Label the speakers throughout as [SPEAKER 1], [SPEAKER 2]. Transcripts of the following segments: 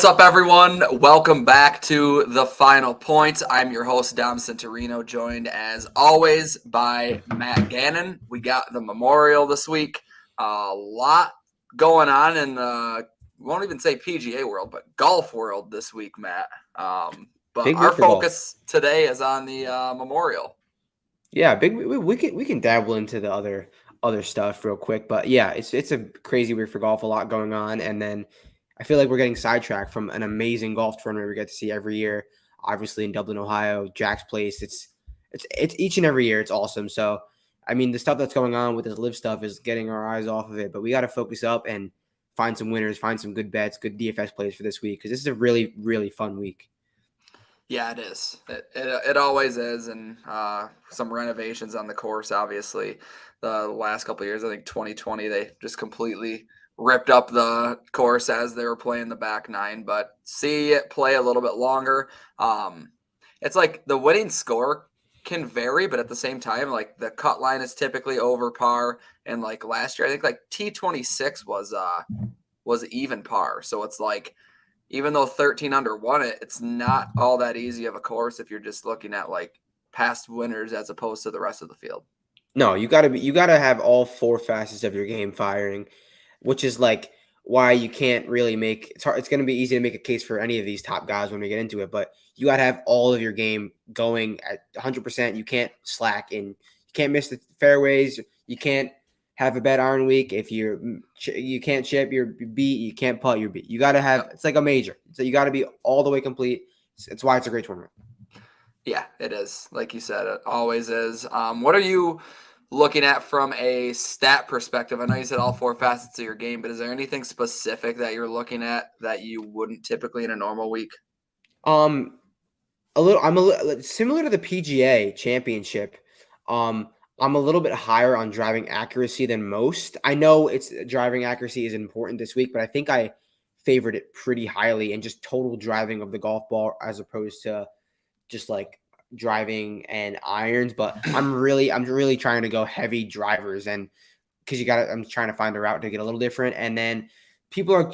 [SPEAKER 1] What's up, everyone? Welcome back to The Final Points. I'm your host, Dom Cintorino, joined as always by Matt Gannon. We got the Memorial this week. A lot going on in the, won't even say PGA world, but golf world this week, Matt. But
[SPEAKER 2] Big
[SPEAKER 1] our
[SPEAKER 2] week for golf.
[SPEAKER 1] focus today is on the Memorial.
[SPEAKER 2] Yeah, big. We can dabble into the other stuff real quick, but yeah, it's a crazy week for golf. A lot going on, and then I feel like we're getting sidetracked from an amazing golf tournament we get to see every year. Obviously in Dublin, Ohio, Jack's Place. It's each and every year. It's awesome. So I mean, the stuff that's going on with this live stuff is getting our eyes off of it, but we got to focus up and find some winners, find some good bets, good DFS plays for this week because this is a really fun week.
[SPEAKER 1] Yeah, it is. It always is, and some renovations on the course. Obviously, the last couple of years, I think 2020, they just completely ripped up the course as they were playing the back nine. But see it play a little bit longer. It's like the winning score can vary, but at the same time, like the cut line is typically over par. And like last year, I think like T26 was even par. So it's like, even though 13 under won it, it's not all that easy of a course if you're just looking at like past winners as opposed to the rest of the field.
[SPEAKER 2] No, you gotta have all four facets of your game firing, which is like why you can't really make it's hard. It's gonna be easy to make a case for any of these top guys when we get into it, but you gotta have all of your game going at 100%. You can't slack and you can't miss the fairways. You can't have a bad iron week. If you can't chip, you're beat. You can't putt, you're beat. You gotta have
[SPEAKER 1] Yep.
[SPEAKER 2] it's like a major. So you gotta be all the way complete. It's why it's a great tournament.
[SPEAKER 1] Yeah, it is. Like you said, it always is. What are you looking at from a stat perspective? I know you said all four facets of your game, but is there anything specific that you're looking at that you wouldn't typically in a normal week?
[SPEAKER 2] Um, I'm a little similar to the PGA Championship. Um, I'm a little bit higher on driving accuracy than most. I know it's driving accuracy is important this week, but I think I favored it pretty highly and just total driving of the golf ball as opposed to just like driving and irons. But I'm really trying to go heavy drivers and because I'm trying to find a route to get a little different. And then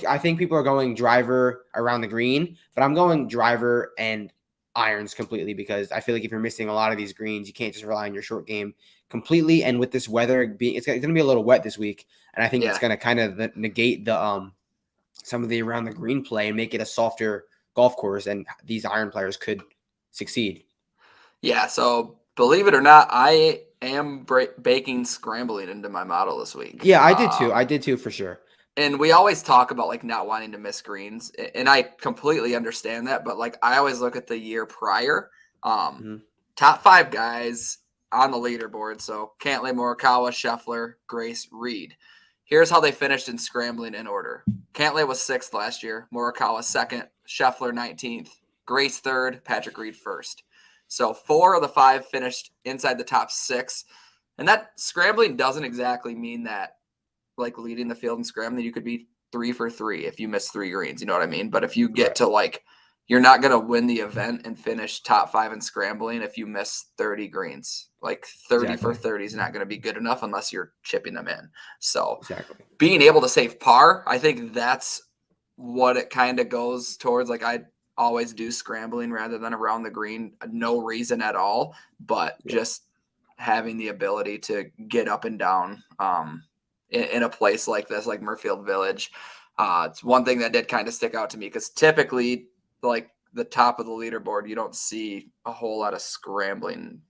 [SPEAKER 2] I think people are going driver around the green, but I'm going driver and irons completely because I feel like if you're missing a lot of these greens, you can't just rely on your short game completely. And with this weather being, it's going to be a little wet this week. And I think it's
[SPEAKER 1] Yeah.
[SPEAKER 2] going to kind of negate some of the around the green play and make it a softer golf course. And these iron players could succeed.
[SPEAKER 1] Yeah. So believe it or not, I am baking scrambling into my model this week.
[SPEAKER 2] Yeah, I did too. I did too for sure.
[SPEAKER 1] And we always talk about like not wanting to miss greens, and I completely understand that. But like I always look at the year prior, um,
[SPEAKER 2] Mhm.
[SPEAKER 1] top five guys on the leaderboard. So Cantlay, Morikawa, Scheffler, Grace, Reed. Here's how they finished in scrambling in order. Cantlay was sixth last year, Morikawa second, Scheffler 19th, Grace third, Patrick Reed first. So four of the five finished inside the top six, and that scrambling doesn't exactly mean that like leading the field and scrambling, you could be 3 for 3 if you miss 3 greens. You know what I mean? But if you get
[SPEAKER 2] Right.
[SPEAKER 1] to like, you're not going to win the event and finish top 5 in scrambling if you miss 30 greens. Like 30 for
[SPEAKER 2] Exactly.
[SPEAKER 1] 30 is not going to be good enough unless you're chipping them in. So
[SPEAKER 2] Exactly.
[SPEAKER 1] being able to save par, I think that's what it kind of goes towards. Like I always do scrambling rather than around the green. No reason at all, but
[SPEAKER 2] Yeah.
[SPEAKER 1] just having the ability to get up and down in a place like this, like Murfield Village. It's one thing that did kind of stick out to me because typically, like the top of the leaderboard, you don't see a whole lot of scrambling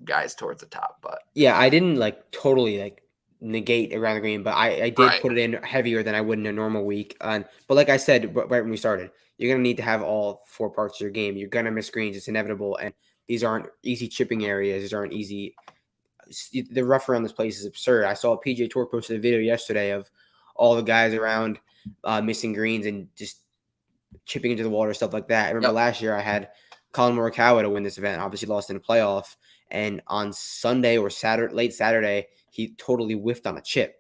[SPEAKER 1] guys towards the top. But
[SPEAKER 2] Yeah, I didn't like totally like negate around the green, but I did
[SPEAKER 1] right,
[SPEAKER 2] put it in heavier than I would in a normal week. But like I said right when we started, you're gonna need to have all four parts of your game. You're gonna miss greens; it's inevitable, and these aren't easy chipping areas. These aren't easy. The rough around this place is absurd. I saw a PJ Tour posted a video yesterday of all the guys around missing greens and just chipping into the water, stuff like that. I remember
[SPEAKER 1] yep,
[SPEAKER 2] last year I had Colin Morikawa to win this event. Obviously lost in a playoff, and on Sunday or Saturday, late Saturday, he totally whiffed on a chip.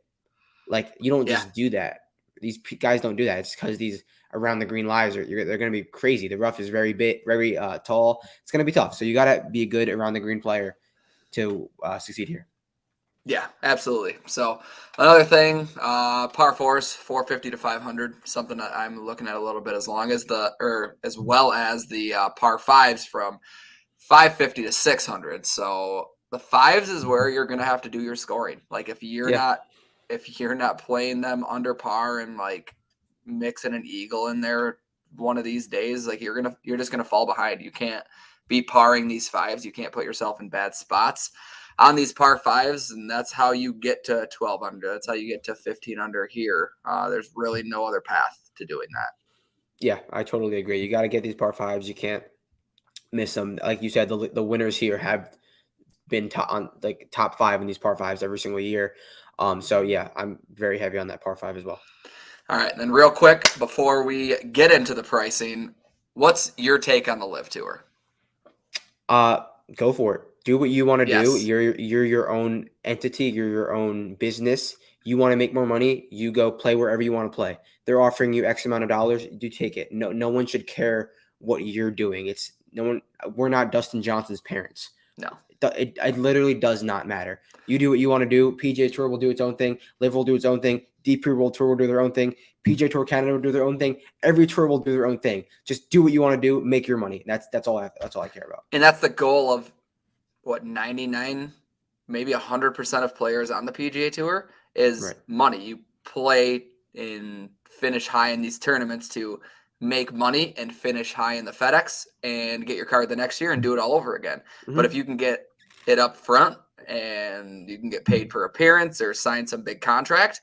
[SPEAKER 2] Like you don't
[SPEAKER 1] yeah.
[SPEAKER 2] just do that. These guys don't do that. It's because these around the green lives they're going to be crazy. The rough is very big, very tall. It's going to be tough. So you got to be a good around the green player to succeed here.
[SPEAKER 1] Yeah, absolutely. So another thing, par fours, 450 to 500, something that I'm looking at a little bit, as well as the par fives from 550 to 600. So the fives is where you're going to have to do your scoring. Like
[SPEAKER 2] Yeah.
[SPEAKER 1] if you're not playing them under par and like mixing an eagle in there one of these days, like you're just going to fall behind. You can't be parring these fives. You can't put yourself in bad spots on these par fives, and that's how you get to 12 under. That's how you get to 15 under here. There's really no other path to doing that.
[SPEAKER 2] Yeah, I totally agree. You got to get these par fives. You can't miss them. Like you said, the winners here have been top five in these par fives every single year. So yeah, I'm very heavy on that par five as well.
[SPEAKER 1] All right, then real quick before we get into the pricing, what's your take on the Live Tour?
[SPEAKER 2] Go for it. Do what you want to do.
[SPEAKER 1] Yes.
[SPEAKER 2] You're your own entity. You're your own business. You want to make more money. You go play wherever you want to play. They're offering you X amount of dollars. You take it. No one should care what you're doing. It's no one. We're not Dustin Johnson's parents.
[SPEAKER 1] No.
[SPEAKER 2] It literally does not matter. You do what you want to do. PGA Tour will do its own thing. Live will do its own thing. DP World Tour will do their own thing. PGA Tour Canada will do their own thing. Every tour will do their own thing. Just do what you want to do. Make your money. That's all. That's all I care about.
[SPEAKER 1] And that's the goal of what 99, maybe 100% of players on the PGA Tour is
[SPEAKER 2] Right.
[SPEAKER 1] money. You play and finish high in these tournaments to make money and finish high in the FedEx and get your card the next year and do it all over again. But if
[SPEAKER 2] Mm-hmm.
[SPEAKER 1] you can get it up front and you can get paid per appearance or sign some big contract,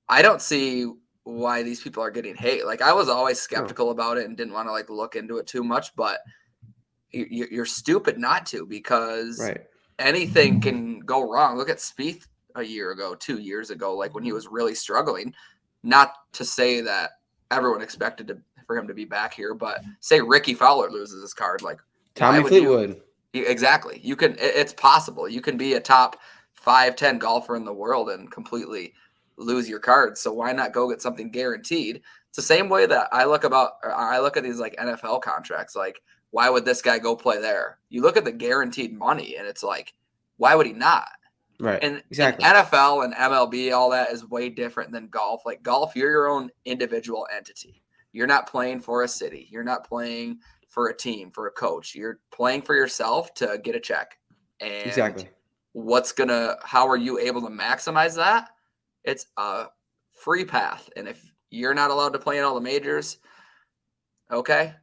[SPEAKER 1] I don't see why these people are getting hate. Like I was always
[SPEAKER 2] No.
[SPEAKER 1] skeptical about it and didn't want to like look into it too much, but you're stupid not to, because
[SPEAKER 2] Right.
[SPEAKER 1] anything can go wrong. Look at Spieth a year ago, 2 years ago, like when he was really struggling. Not to say that everyone expected for him to be back here, but say Ricky Fowler loses his card, like why
[SPEAKER 2] Tommy
[SPEAKER 1] would you?
[SPEAKER 2] Fleetwood.
[SPEAKER 1] Exactly. You can. It's possible. You can be a top 5, 10 golfer in the world and completely lose your card. So why not go get something guaranteed? It's the same way that I look at these like NFL contracts. Like, why would this guy go play there? You look at the guaranteed money, and it's like, why would he not?
[SPEAKER 2] Right.
[SPEAKER 1] And in
[SPEAKER 2] Exactly.
[SPEAKER 1] NFL and MLB, all that is way different than golf. Like golf, you're your own individual entity. You're not playing for a city. You're not playing for a team, for a coach. You're playing for yourself to get a check. And
[SPEAKER 2] Exactly.
[SPEAKER 1] how are you able to maximize that? It's a free path. And if you're not allowed to play in all the majors, okay,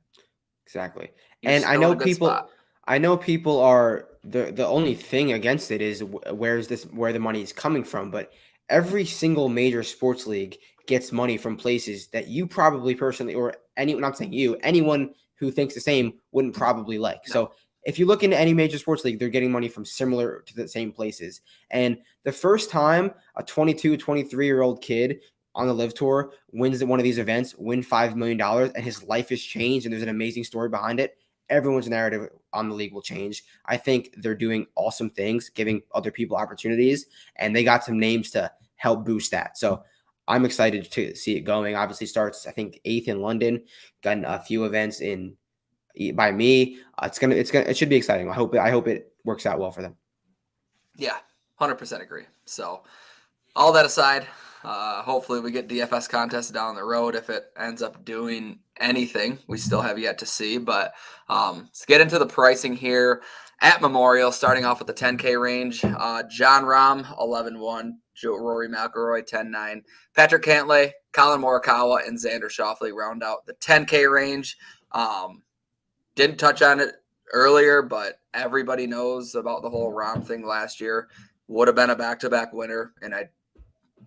[SPEAKER 2] Exactly.
[SPEAKER 1] you're
[SPEAKER 2] And
[SPEAKER 1] still in a good spot.
[SPEAKER 2] I know people are the only thing against it is where the money is coming from, but every single major sports league gets money from places that you probably personally or anyone, not saying you, anyone who thinks the same wouldn't probably like.
[SPEAKER 1] No.
[SPEAKER 2] So if you look into any major sports league, they're getting money from similar to the same places. And the first time a 22, 23-year-old kid on the Live Tour wins one of these events, win $5 million, and his life is changed, and there's an amazing story behind it, everyone's narrative on the league will change. I think they're doing awesome things, giving other people opportunities, and they got some names to help boost that. So I'm excited to see it going. Obviously starts, I think, 8th in London, gotten a few events in by me. It should be exciting. I hope it works out well for them.
[SPEAKER 1] Yeah, 100% agree. So all that aside, hopefully we get DFS contests down the road. If it ends up doing anything, we still have yet to see. But let's get into the pricing here. At Memorial, starting off with the 10K range, John Rahm, 11-1, Rory McIlroy, 10-9, Patrick Cantlay, Colin Morikawa, and Xander Schauffele round out the 10K range. Didn't touch on it earlier, but everybody knows about the whole Rahm thing last year. Would have been a back-to-back winner, and I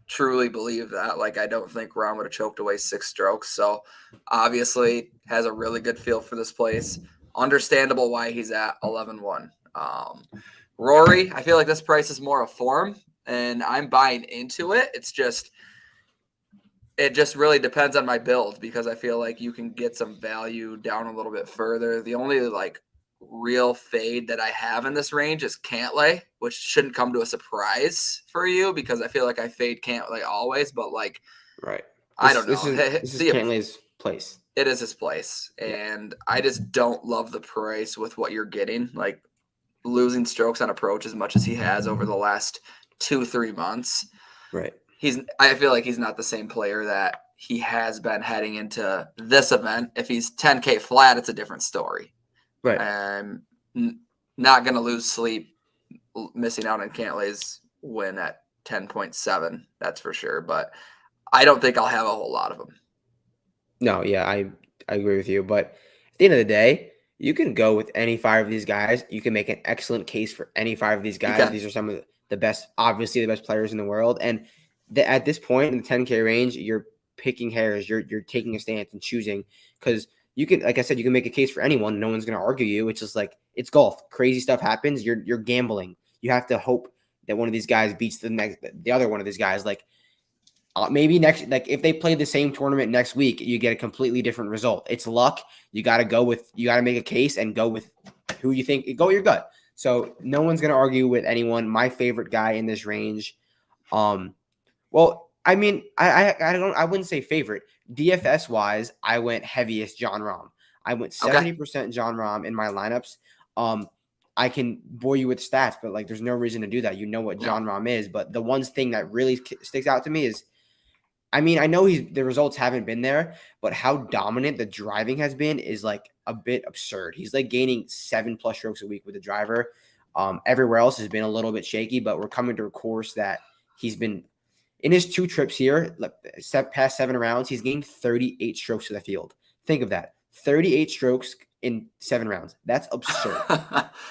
[SPEAKER 1] truly believe that. Like, I don't think Rahm would have choked away 6 strokes. So, obviously, has a really good feel for this place. Understandable why he's at 11-1. Rory, I feel like this price is more a form, and I'm buying into it. It just really depends on my build, because I feel like you can get some value down a little bit further. The only like real fade that I have in this range is Cantlay, which shouldn't come to a surprise for you, because I feel like I fade Cantlay always, but like
[SPEAKER 2] Right.
[SPEAKER 1] I don't know.
[SPEAKER 2] This is Cantlay's place.
[SPEAKER 1] It is his place,
[SPEAKER 2] Yeah.
[SPEAKER 1] and I just don't love the price with what you're getting. Like losing strokes on approach as much as he has over the last 2-3 months,
[SPEAKER 2] Right.
[SPEAKER 1] I feel like he's not the same player that he has been heading into this event. If he's 10K flat, it's a different story.
[SPEAKER 2] Right.
[SPEAKER 1] I'm not going to lose sleep missing out on Cantlay's win at 10.7. That's for sure. But I don't think I'll have a whole lot of them.
[SPEAKER 2] No, yeah, I agree with you. But at the end of the day, you can go with any 5 of these guys. You can make an excellent case for any 5 of these
[SPEAKER 1] You
[SPEAKER 2] guys.
[SPEAKER 1] can.
[SPEAKER 2] These are some of the best, obviously the best players in the world. And at this point in the 10K range, you're picking hairs. You're taking a stance and choosing because you can, like I said, you can make a case for anyone. No one's going to argue you. It's just like it's golf. Crazy stuff happens. You're gambling. You have to hope that one of these guys beats the other one of these guys. Like maybe next, like if they play the same tournament next week, you get a completely different result. It's luck. You got to make a case and go with who you think. Go with your gut. So no one's going to argue with anyone. My favorite guy in this range. Well, I mean, I wouldn't say favorite. DFS wise, I went heaviest John Rahm. I went 70% John Rahm in my lineups. I can bore you with stats, but like, there's no reason to do that. You know what John Rahm is, but the one thing that really sticks out to me is, I mean, I know the results haven't been there, but how dominant the driving has been is like a bit absurd. He's like gaining 7+ strokes a week with the driver. Everywhere else has been a little bit shaky, but we're coming to a course that he's been in his 2 trips here, past 7 rounds, he's gained 38 strokes to the field. Think of that. 38 strokes in 7 rounds. That's absurd.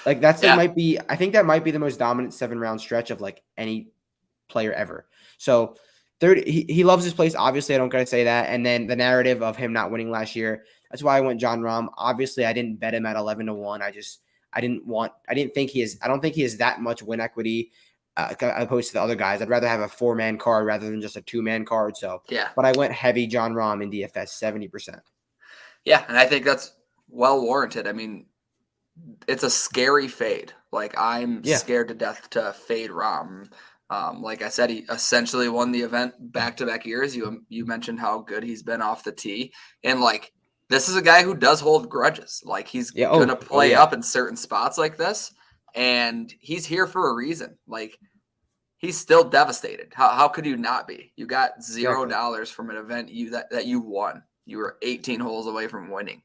[SPEAKER 2] Like that's I think that might be the most dominant 7-round stretch of like any player ever. So he loves his place. Obviously, I don't gotta say that. And then the narrative of him not winning last year. That's why I went John Rahm. Obviously, I didn't bet him at 11-1. I don't think he has that much win equity opposed to the other guys. I'd rather have a 4-man card rather than just a 2-man card. So
[SPEAKER 1] yeah.
[SPEAKER 2] But I went heavy John Rahm in DFS 70%.
[SPEAKER 1] Yeah, and I think that's well warranted. I mean, it's a scary fade. Like I'm scared to death to fade Rahm. Like I said, he essentially won the event back-to-back years. You mentioned how good he's been off the tee, and like this is a guy who does hold grudges. Like he's gonna play up in certain spots like this, and he's here for a reason. Like he's still devastated. How could you not be? You got $0 from an event that you won. You were 18 holes away from winning.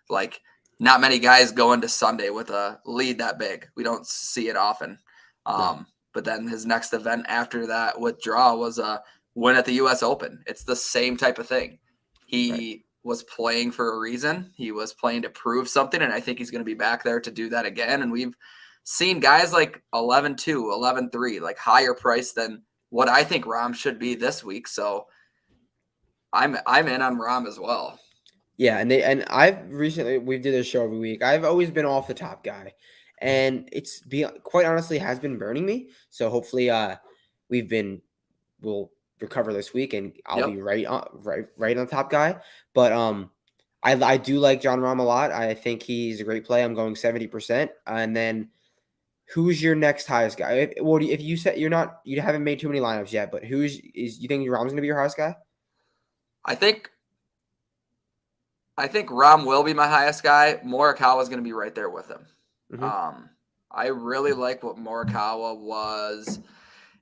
[SPEAKER 1] Like not many guys go into Sunday with a lead that big. We don't see it often. But then his next event after that withdrawal was a win at the U.S. Open. It's the same type of thing. He was playing for a reason. He was playing to prove something, and I think he's going to be back there to do that again. And we've seen guys like 11-2, 11-3, like higher price than what I think Rahm should be this week. So I'm in on Rahm as well.
[SPEAKER 2] Yeah, and we did this show every week. I've always been off the top guy, and quite honestly has been burning me. So hopefully, we'll recover this week, and I'll be right on top guy. But I do like John Rahm a lot. I think he's a great play. I'm going 70%, and then who's your next highest guy? If you said you haven't made too many lineups yet, but you think Rahm's gonna be your highest guy?
[SPEAKER 1] I think Rahm will be my highest guy. Morikawa is going to be right there with him.
[SPEAKER 2] Mm-hmm.
[SPEAKER 1] I really like what Morikawa was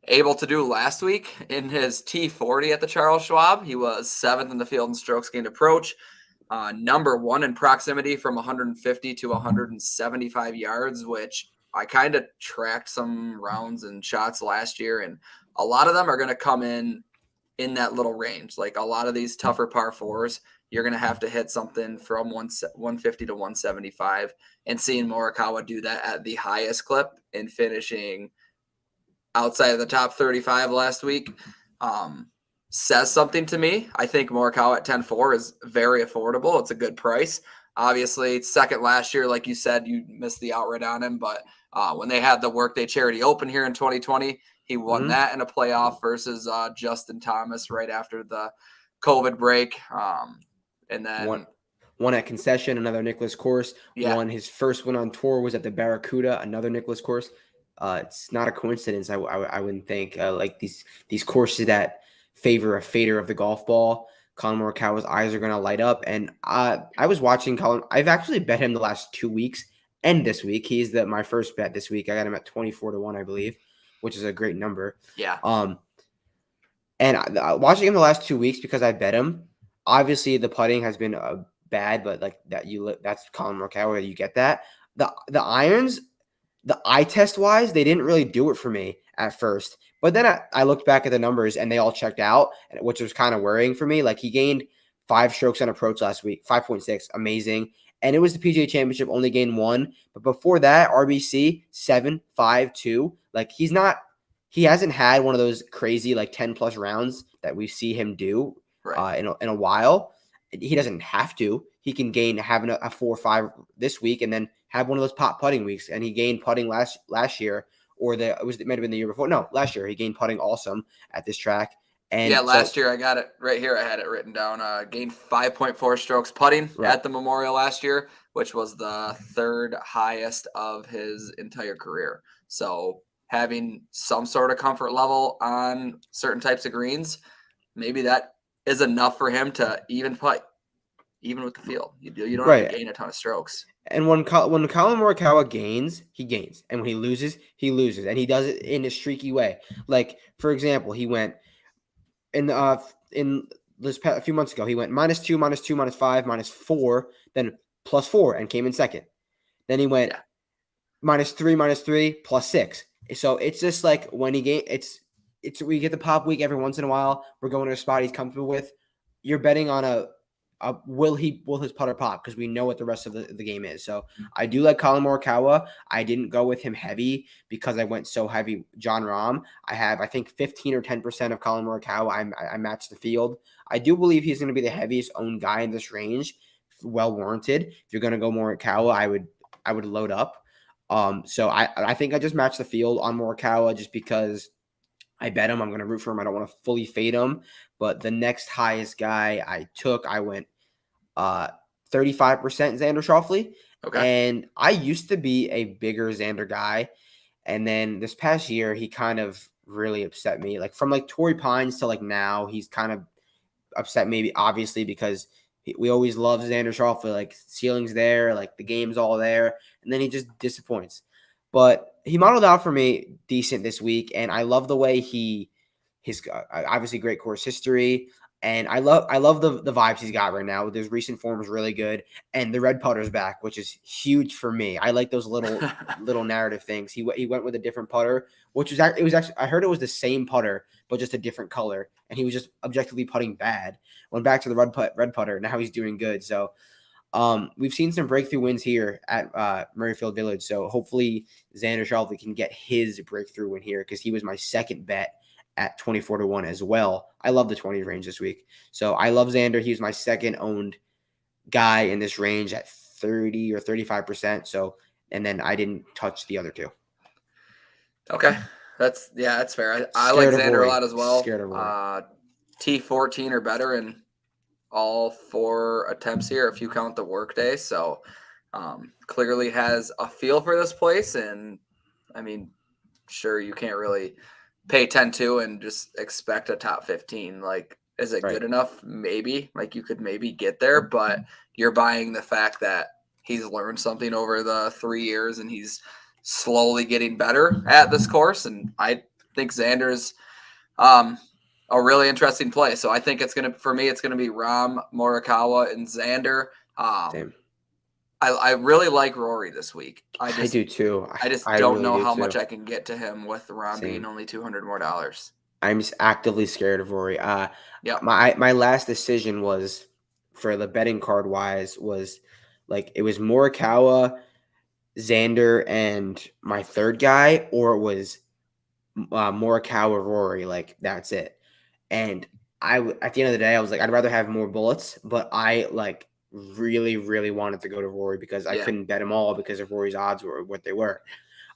[SPEAKER 1] able to do last week in his T40 at the Charles Schwab. He was 7th in the field in strokes gained approach, number 1 in proximity from 150 to 175 yards, which I kind of tracked some rounds and shots last year, and a lot of them are going to come in that little range. Like a lot of these tougher par 4s, you're going to have to hit something from 150 to 175, and seeing Morikawa do that at the highest clip and finishing outside of the top 35 last week says something to me. I think Morikawa at 10-4 is very affordable. It's a good price. Obviously, second last year, like you said, you missed the outright on him, but when they had the Workday Charity Open here in 2020, he won that in a playoff versus Justin Thomas right after the COVID break. And then
[SPEAKER 2] one at Concession, another Nicklaus course. One, his first win on tour was at the Barracuda, another Nicklaus course. It's not a coincidence. I wouldn't think like these courses that favor a fader of the golf ball. Colin Morikawa's eyes are going to light up. And I was watching Colin. I've actually bet him the last 2 weeks and this week. He's my first bet this week. I got him at 24-1, I believe, which is a great number.
[SPEAKER 1] Yeah.
[SPEAKER 2] And watching him the last 2 weeks because I bet him. Obviously, the putting has been bad, but like that's Colin Morikawa. You get that. The irons, the eye test wise, they didn't really do it for me at first. But then I looked back at the numbers and they all checked out, which was kind of worrying for me. Like he gained 5 strokes on approach last week, 5.6, amazing. And it was the PGA Championship, only gained 1. But before that, RBC 7, 5, 2. Like he hasn't had one of those crazy like 10 plus rounds that we see him do in a while. He doesn't have to. He can having a 4 or 5 this week and then have one of those pop putting weeks. And he gained putting last year, or it might have been the year before. No, last year he gained putting awesome at this track. And
[SPEAKER 1] last year I got it right here. I had it written down. Gained 5.4 strokes putting at the Memorial last year, which was the 3rd highest of his entire career. So having some sort of comfort level on certain types of greens, maybe that is enough for him to even putt, even with the field. You don't have to gain a ton of strokes.
[SPEAKER 2] And when Colin Morikawa gains, he gains. And when he loses, he loses. And he does it in a streaky way. Like, for example, he went in this a few months ago, he went -2, -2, -5, -4, then +4 and came in second. Then he went -3, -3, +6. So it's just like when he it's we get the pop week every once in a while. We're going to a spot he's comfortable with. You're betting on will his putter pop, because we know what the rest of the game is. So I do like Colin Morikawa. I didn't go with him heavy because I went so heavy Jon Rahm. I have, I think, 15 or 10% of Colin Morikawa. I matched the field. I do believe he's going to be the heaviest owned guy in this range. Well warranted. If you're going to go Morikawa, I would load up. So I think I just matched the field on Morikawa just because I bet him. I'm going to root for him. I don't want to fully fade him. But the next highest guy I went 35% Xander Schauffele.
[SPEAKER 1] Okay.
[SPEAKER 2] And I used to be a bigger Xander guy. And then this past year, he kind of really upset me. Like from like Torrey Pines to like now, he's kind of upset me, obviously, because we always love Xander Schauffele. Like ceiling's there, like the game's all there. And then he just disappoints. But he modeled out for me decent this week. And I love the way his obviously great course history. And I love the vibes he's got right now. His recent form is really good, and the red putter's back, which is huge for me. I like those little narrative things. He went with a different putter, which was actually I heard it was the same putter but just a different color, and he was just objectively putting bad. Went back to the red putter. Now he's doing good. So we've seen some breakthrough wins here at Murrayfield Village. So hopefully Xander Schauffele can get his breakthrough win here, because he was my second bet at 24-1 as well. I love the 20 range this week. So I love Xander. He was my second owned guy in this range at 30 or 35%. So, and then I didn't touch the other two.
[SPEAKER 1] Okay. That's fair. I like Xander a lot as well.
[SPEAKER 2] Scared of Rory.
[SPEAKER 1] T14 or better in all 4 attempts here, if you count the workday. So clearly has a feel for this place. And I mean, sure, you can't really pay 10-2 and just expect a top 15. Like, is it good enough? Maybe. Like, you could maybe get there, but you're buying the fact that he's learned something over the 3 years and he's slowly getting better at this course. And I think Xander's a really interesting play. So I think it's going to be Rahm, Morikawa, and Xander.
[SPEAKER 2] Same.
[SPEAKER 1] I really like Rory this week. I
[SPEAKER 2] do too.
[SPEAKER 1] I don't know how much I can get to him with Rahm being only $200 more.
[SPEAKER 2] I'm just actively scared of Rory.
[SPEAKER 1] Yeah.
[SPEAKER 2] My last decision was, for the betting card wise, was like it was Morikawa, Xander, and my third guy, or it was Morikawa, Rory. Like that's it. And at the end of the day, I was like, I'd rather have more bullets, but I like really, really wanted to go to Rory because I couldn't bet them all because of Rory's odds were what they were.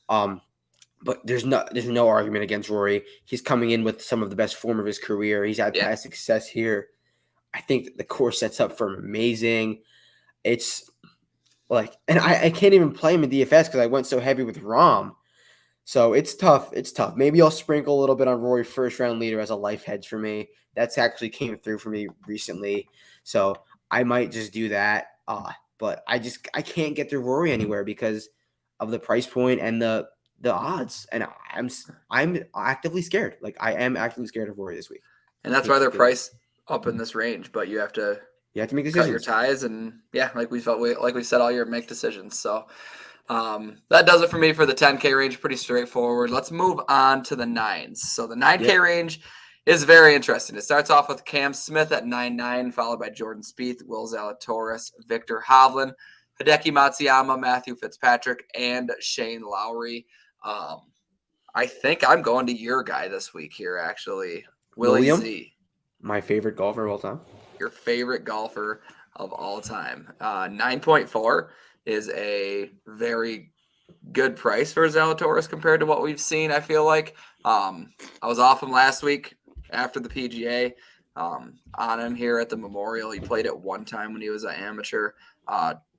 [SPEAKER 2] But there's no argument against Rory. He's coming in with some of the best form of his career. He's had past success here. I think the course sets up for amazing. It's like, and I can't even play him in DFS because I went so heavy with Rahm. So it's tough. It's tough. Maybe I'll sprinkle a little bit on Rory first round leader as a life hedge for me. That's actually came through for me recently. So I might just do that. But I can't get through Rory anywhere because of the price point and the odds, and I'm actively scared. Like I am actively scared of Rory this week.
[SPEAKER 1] And that's why they're priced up in this range. But you have to
[SPEAKER 2] make
[SPEAKER 1] cut your
[SPEAKER 2] decisions.
[SPEAKER 1] ties, and yeah, like we said all year, make decisions. So that does it for me for the 10K range. Pretty straightforward. Let's move on to the nines. So the 9K range is very interesting. It starts off with Cam Smith at 9.9, followed by Jordan Spieth, Will Zalatoris, Victor Hovland, Hideki Matsuyama, Matthew Fitzpatrick, and Shane Lowry. I think I'm going to your guy this week here, actually.
[SPEAKER 2] William
[SPEAKER 1] Z.
[SPEAKER 2] My favorite golfer of all time.
[SPEAKER 1] Your favorite golfer of all time. 9.4 is a very good price for Zalatoris compared to what we've seen, I feel like. I was off him last week after the PGA on him here at the Memorial. He played it one time when he was an amateur.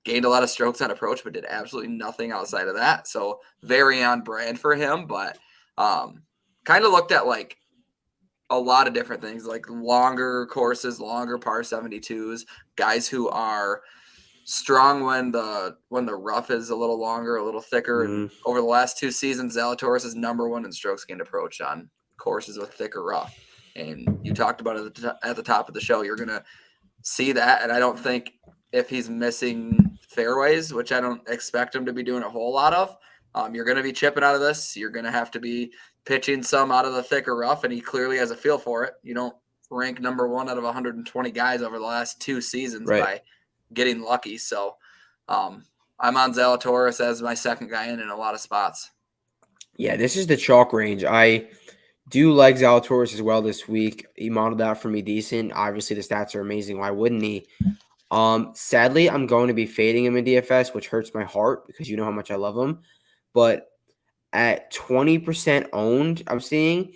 [SPEAKER 1] Gained a lot of strokes on approach, but did absolutely nothing outside of that. So very on brand for him, but kind of looked at like a lot of different things, like longer courses, longer par 72s, guys who are strong when the rough is a little longer, a little thicker. And over the last 2 seasons, Zalatoris is number 1 in strokes gained approach on courses with thicker rough. And you talked about it at the top of the show. You're going to see that. And I don't think if he's missing fairways, which I don't expect him to be doing a whole lot of, you're going to be chipping out of this. You're going to have to be pitching some out of the thicker rough, and he clearly has a feel for it. You don't rank number 1 out of 120 guys over the last 2 seasons by getting lucky. So I'm on Zalatoris as my second guy in a lot of spots.
[SPEAKER 2] Yeah, this is the chalk range. I do like Zalatoris as well this week. He modeled out for me decent. Obviously, the stats are amazing. Why wouldn't he? Sadly, I'm going to be fading him in DFS, which hurts my heart because you know how much I love him. But at 20% owned, I'm seeing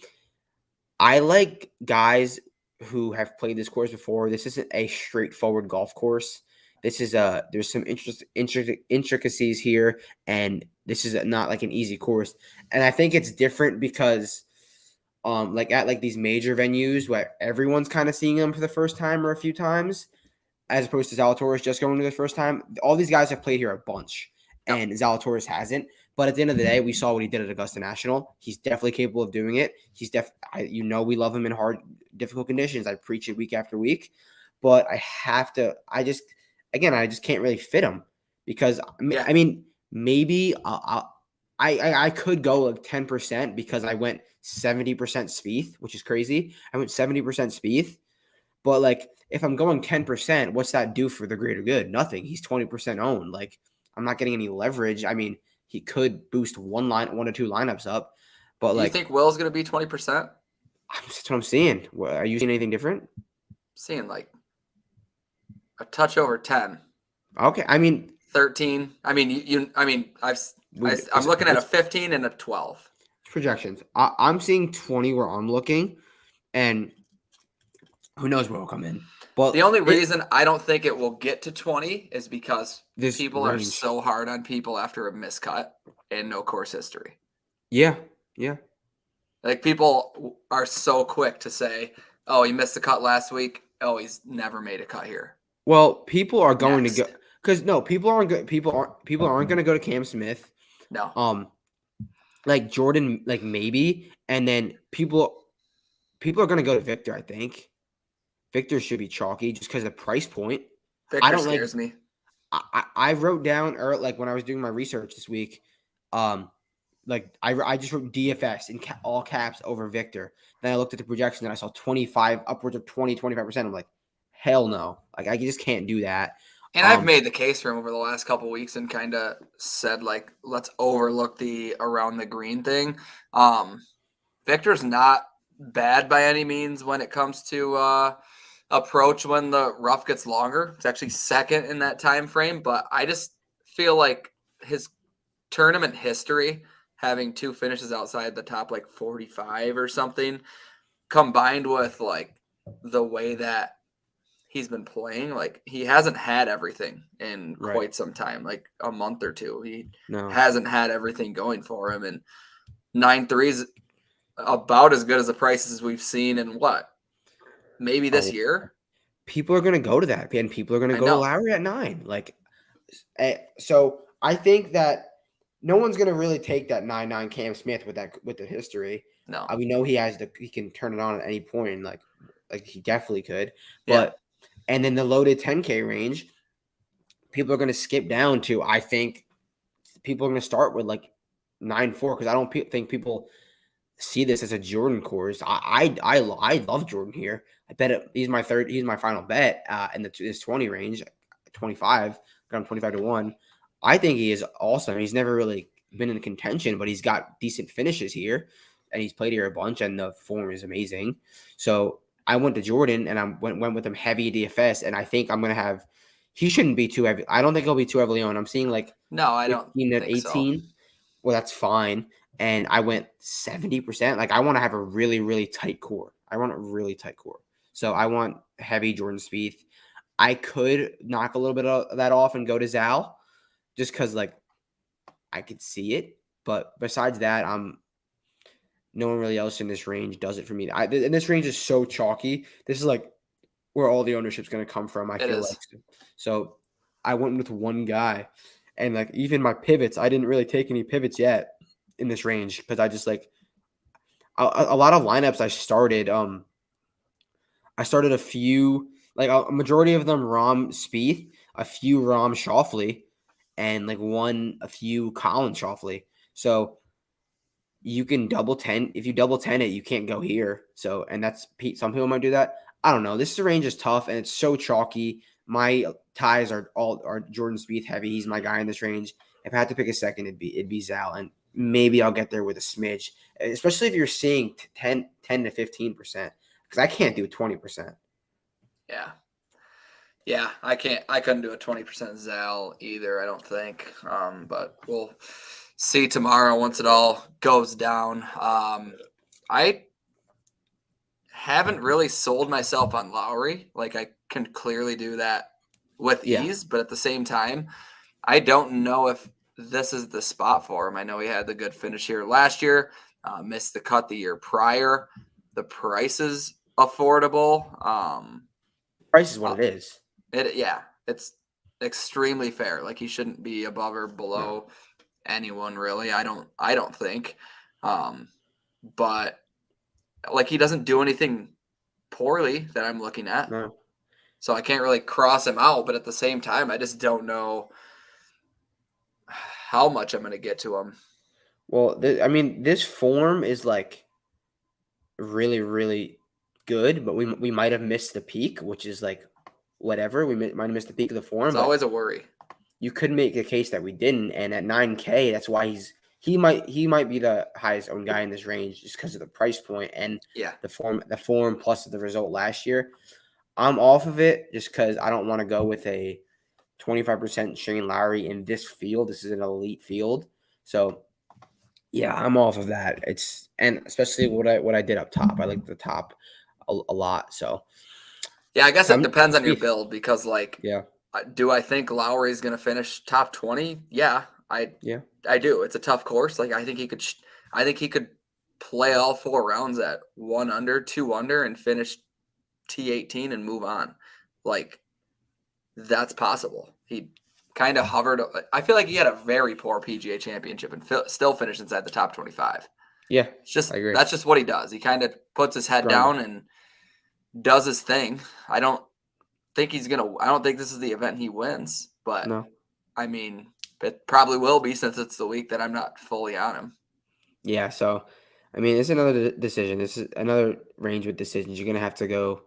[SPEAKER 2] I like guys who have played this course before. This isn't a straightforward golf course. This is there's some intricacies here, and this is not like an easy course. And I think it's different because like at like these major venues where everyone's kind of seeing them for the first time or a few times, as opposed to Zalatoris just going to the first time. All these guys have played here a bunch, and Zalatoris hasn't. But at the end of the day, we saw what he did at Augusta National. He's definitely capable of doing it. He's we love him in hard, difficult conditions. I preach it week after week, but I just can't really fit him because I mean, maybe I could go like 10% because I went 70% Spieth, which is crazy. I went 70% Spieth, but like if I'm going 10%, what's that do for the greater good? Nothing. He's 20% owned. Like I'm not getting any leverage. I mean, he could boost one or two lineups up, but
[SPEAKER 1] you think Will's going to be 20%?
[SPEAKER 2] That's what I'm seeing. Are you seeing anything different?
[SPEAKER 1] Seeing like a touch over 10.
[SPEAKER 2] Okay, I mean
[SPEAKER 1] 13. I mean I'm looking at a 15 and a 12.
[SPEAKER 2] Projections. I'm seeing 20 where I'm looking, and who knows where it'll come in. But
[SPEAKER 1] the only reason I don't think it will get to 20 is because people are so hard on people after a miscut and no course history.
[SPEAKER 2] Yeah.
[SPEAKER 1] Like people are so quick to say, "Oh, he missed the cut last week. Oh, he's never made a cut here."
[SPEAKER 2] Well, people are going to go because people aren't going to go to Cam Smith.
[SPEAKER 1] No.
[SPEAKER 2] Like Jordan, like maybe, and then people are going to go to Victor. I think Victor should be chalky just because of the price point.
[SPEAKER 1] Victor scares me.
[SPEAKER 2] I wrote down like when I was doing my research this week, like I just wrote DFS in all caps over Victor. Then I looked at the projection and I saw 25, upwards of 20-25%. I'm like, hell no. Like I just can't do that.
[SPEAKER 1] And I've made the case for him over the last couple of weeks and kind of said, like, let's overlook the around the green thing. Victor's not bad by any means when it comes to approach when the rough gets longer. It's actually second in that time frame, but I just feel like his tournament history, having 2 finishes outside the top like 45 or something, combined with like the way that he's been playing, like he hasn't had everything in quite some time, like a month or two. He hasn't had everything going for him, and 9.3 is about as good as the prices we've seen in maybe this year.
[SPEAKER 2] People are going to go to that, and people are going to go to Lowry at 9. Like, so I think that no one's gonna really take that 9-9 Cam Smith with the history.
[SPEAKER 1] No.
[SPEAKER 2] We know he can turn it on at any point, and like he definitely could.
[SPEAKER 1] Yeah.
[SPEAKER 2] But and then the loaded 10K range, people are gonna skip down to. I think people are gonna start with like 9-4 because I don't think people see this as a Jordan course. I love Jordan here. I bet he's my third. He's my final bet in this 20 range, 25. Got him 25-1. I think he is awesome. He's never really been in contention, but he's got decent finishes here, and he's played here a bunch, and the form is amazing. So I went to Jordan, and I went with him heavy DFS, and I think I'm gonna have. He shouldn't be too heavy. I don't think he'll be too heavily owned. I'm seeing like
[SPEAKER 1] No, I don't
[SPEAKER 2] 15 to
[SPEAKER 1] think so.
[SPEAKER 2] 18. Well, that's fine. And I went 70%. Like I want to have a really, really tight core. I want a really tight core. So I want heavy Jordan Spieth. I could knock a little bit of that off and go to Zal just because like I could see it. But besides that, no one really else in this range does it for me. And this range is so chalky. This is like where all the ownership's going to come from, I
[SPEAKER 1] It
[SPEAKER 2] feel
[SPEAKER 1] is.
[SPEAKER 2] like. So I went with one guy. And like even my pivots, I didn't really take any pivots yet in this range because I just like a lot of lineups I started a few like a majority of them Rom Spieth, a few Rom Shoffley, and like a few Colin Shoffley. So you can double 10. If you double 10 it, you can't go here. So, and that's some people might do that. I don't know. This range is tough and it's so chalky. My ties are Jordan Spieth heavy. He's my guy in this range. If I had to pick a second, it'd be Zal, and maybe I'll get there with a smidge, especially if you're seeing 10 to 15%, because I can't do 20%.
[SPEAKER 1] Yeah. Yeah, I couldn't do a 20% Zal either, I don't think. But we'll see tomorrow once it all goes down. I haven't really sold myself on Lowry. Like I can clearly do that with
[SPEAKER 2] Yeah,
[SPEAKER 1] ease, but at the same time, I don't know if this is the spot for him. I know he had the good finish here last year, missed the cut the year prior. The price is affordable.
[SPEAKER 2] price is what
[SPEAKER 1] Uh,
[SPEAKER 2] it is.
[SPEAKER 1] it's extremely fair. Like he shouldn't be above or
[SPEAKER 2] No,
[SPEAKER 1] below anyone really. I don't think. Um, but like he doesn't do anything poorly that I'm looking at.
[SPEAKER 2] no.
[SPEAKER 1] So I can't really cross him out, but at the same time, I just don't know how much I'm going to get to him.
[SPEAKER 2] Well, I mean, this form is like really, really good, but we might have missed the peak, which is like whatever. Might have missed the peak of the form,
[SPEAKER 1] It's
[SPEAKER 2] but
[SPEAKER 1] always a worry.
[SPEAKER 2] you could make a case that we didn't. And at 9K, that's why he might be the highest owned guy in this range just because of the price point and
[SPEAKER 1] Yeah.
[SPEAKER 2] the form plus the result last year. I'm off of it just because I don't want to go with a 25% Shane Lowry in this field. This is an elite field, so yeah, I'm off of that. And especially what I did up top. I like the top a lot. So
[SPEAKER 1] Yeah, I guess it
[SPEAKER 2] come
[SPEAKER 1] depends on your
[SPEAKER 2] Spieth.
[SPEAKER 1] build because, like,
[SPEAKER 2] Yeah,
[SPEAKER 1] do I think Lowry's going to finish top 20? Yeah,
[SPEAKER 2] yeah,
[SPEAKER 1] I do. It's a tough course. Like, I think he could play all 4 rounds at 1 under, 2 under, and finish T18 and move on. Like, that's possible. He kind of hovered. I feel like he had a very poor PGA Championship and still finished inside the top 25.
[SPEAKER 2] yeah.
[SPEAKER 1] It's just
[SPEAKER 2] I agree.
[SPEAKER 1] that's just what he does. He kind of puts his head
[SPEAKER 2] Grinder.
[SPEAKER 1] down and does his thing. I don't think this is the event he wins, but
[SPEAKER 2] No.
[SPEAKER 1] I mean, it probably will be since it's the week that I'm not fully on him.
[SPEAKER 2] Yeah. So, I mean, it's another decision. This is another range with decisions. You're gonna have to go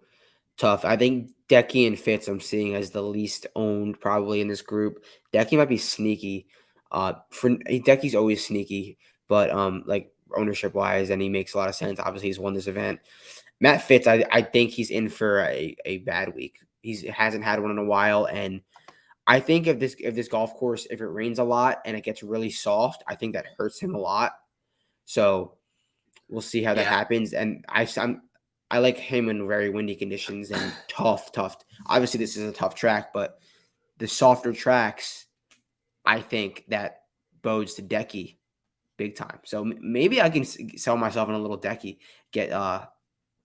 [SPEAKER 2] tough. I think Decky and Fitz I'm seeing as the least owned probably in this group. Decky might be sneaky. Decky's always sneaky, but like ownership wise, and he makes a lot of sense. Obviously, he's won this event. Matt Fitz, I think he's in for a bad week. He hasn't had one in a while, and I think if this golf course, if it rains a lot and it gets really soft, I think that hurts him a lot. So we'll see how that
[SPEAKER 1] Yeah,
[SPEAKER 2] happens. And I like him in very windy conditions and tough. Obviously, this is a tough track, but the softer tracks, I think that bodes to Decky big time. So maybe I can sell myself in a little Decky, get
[SPEAKER 1] yeah,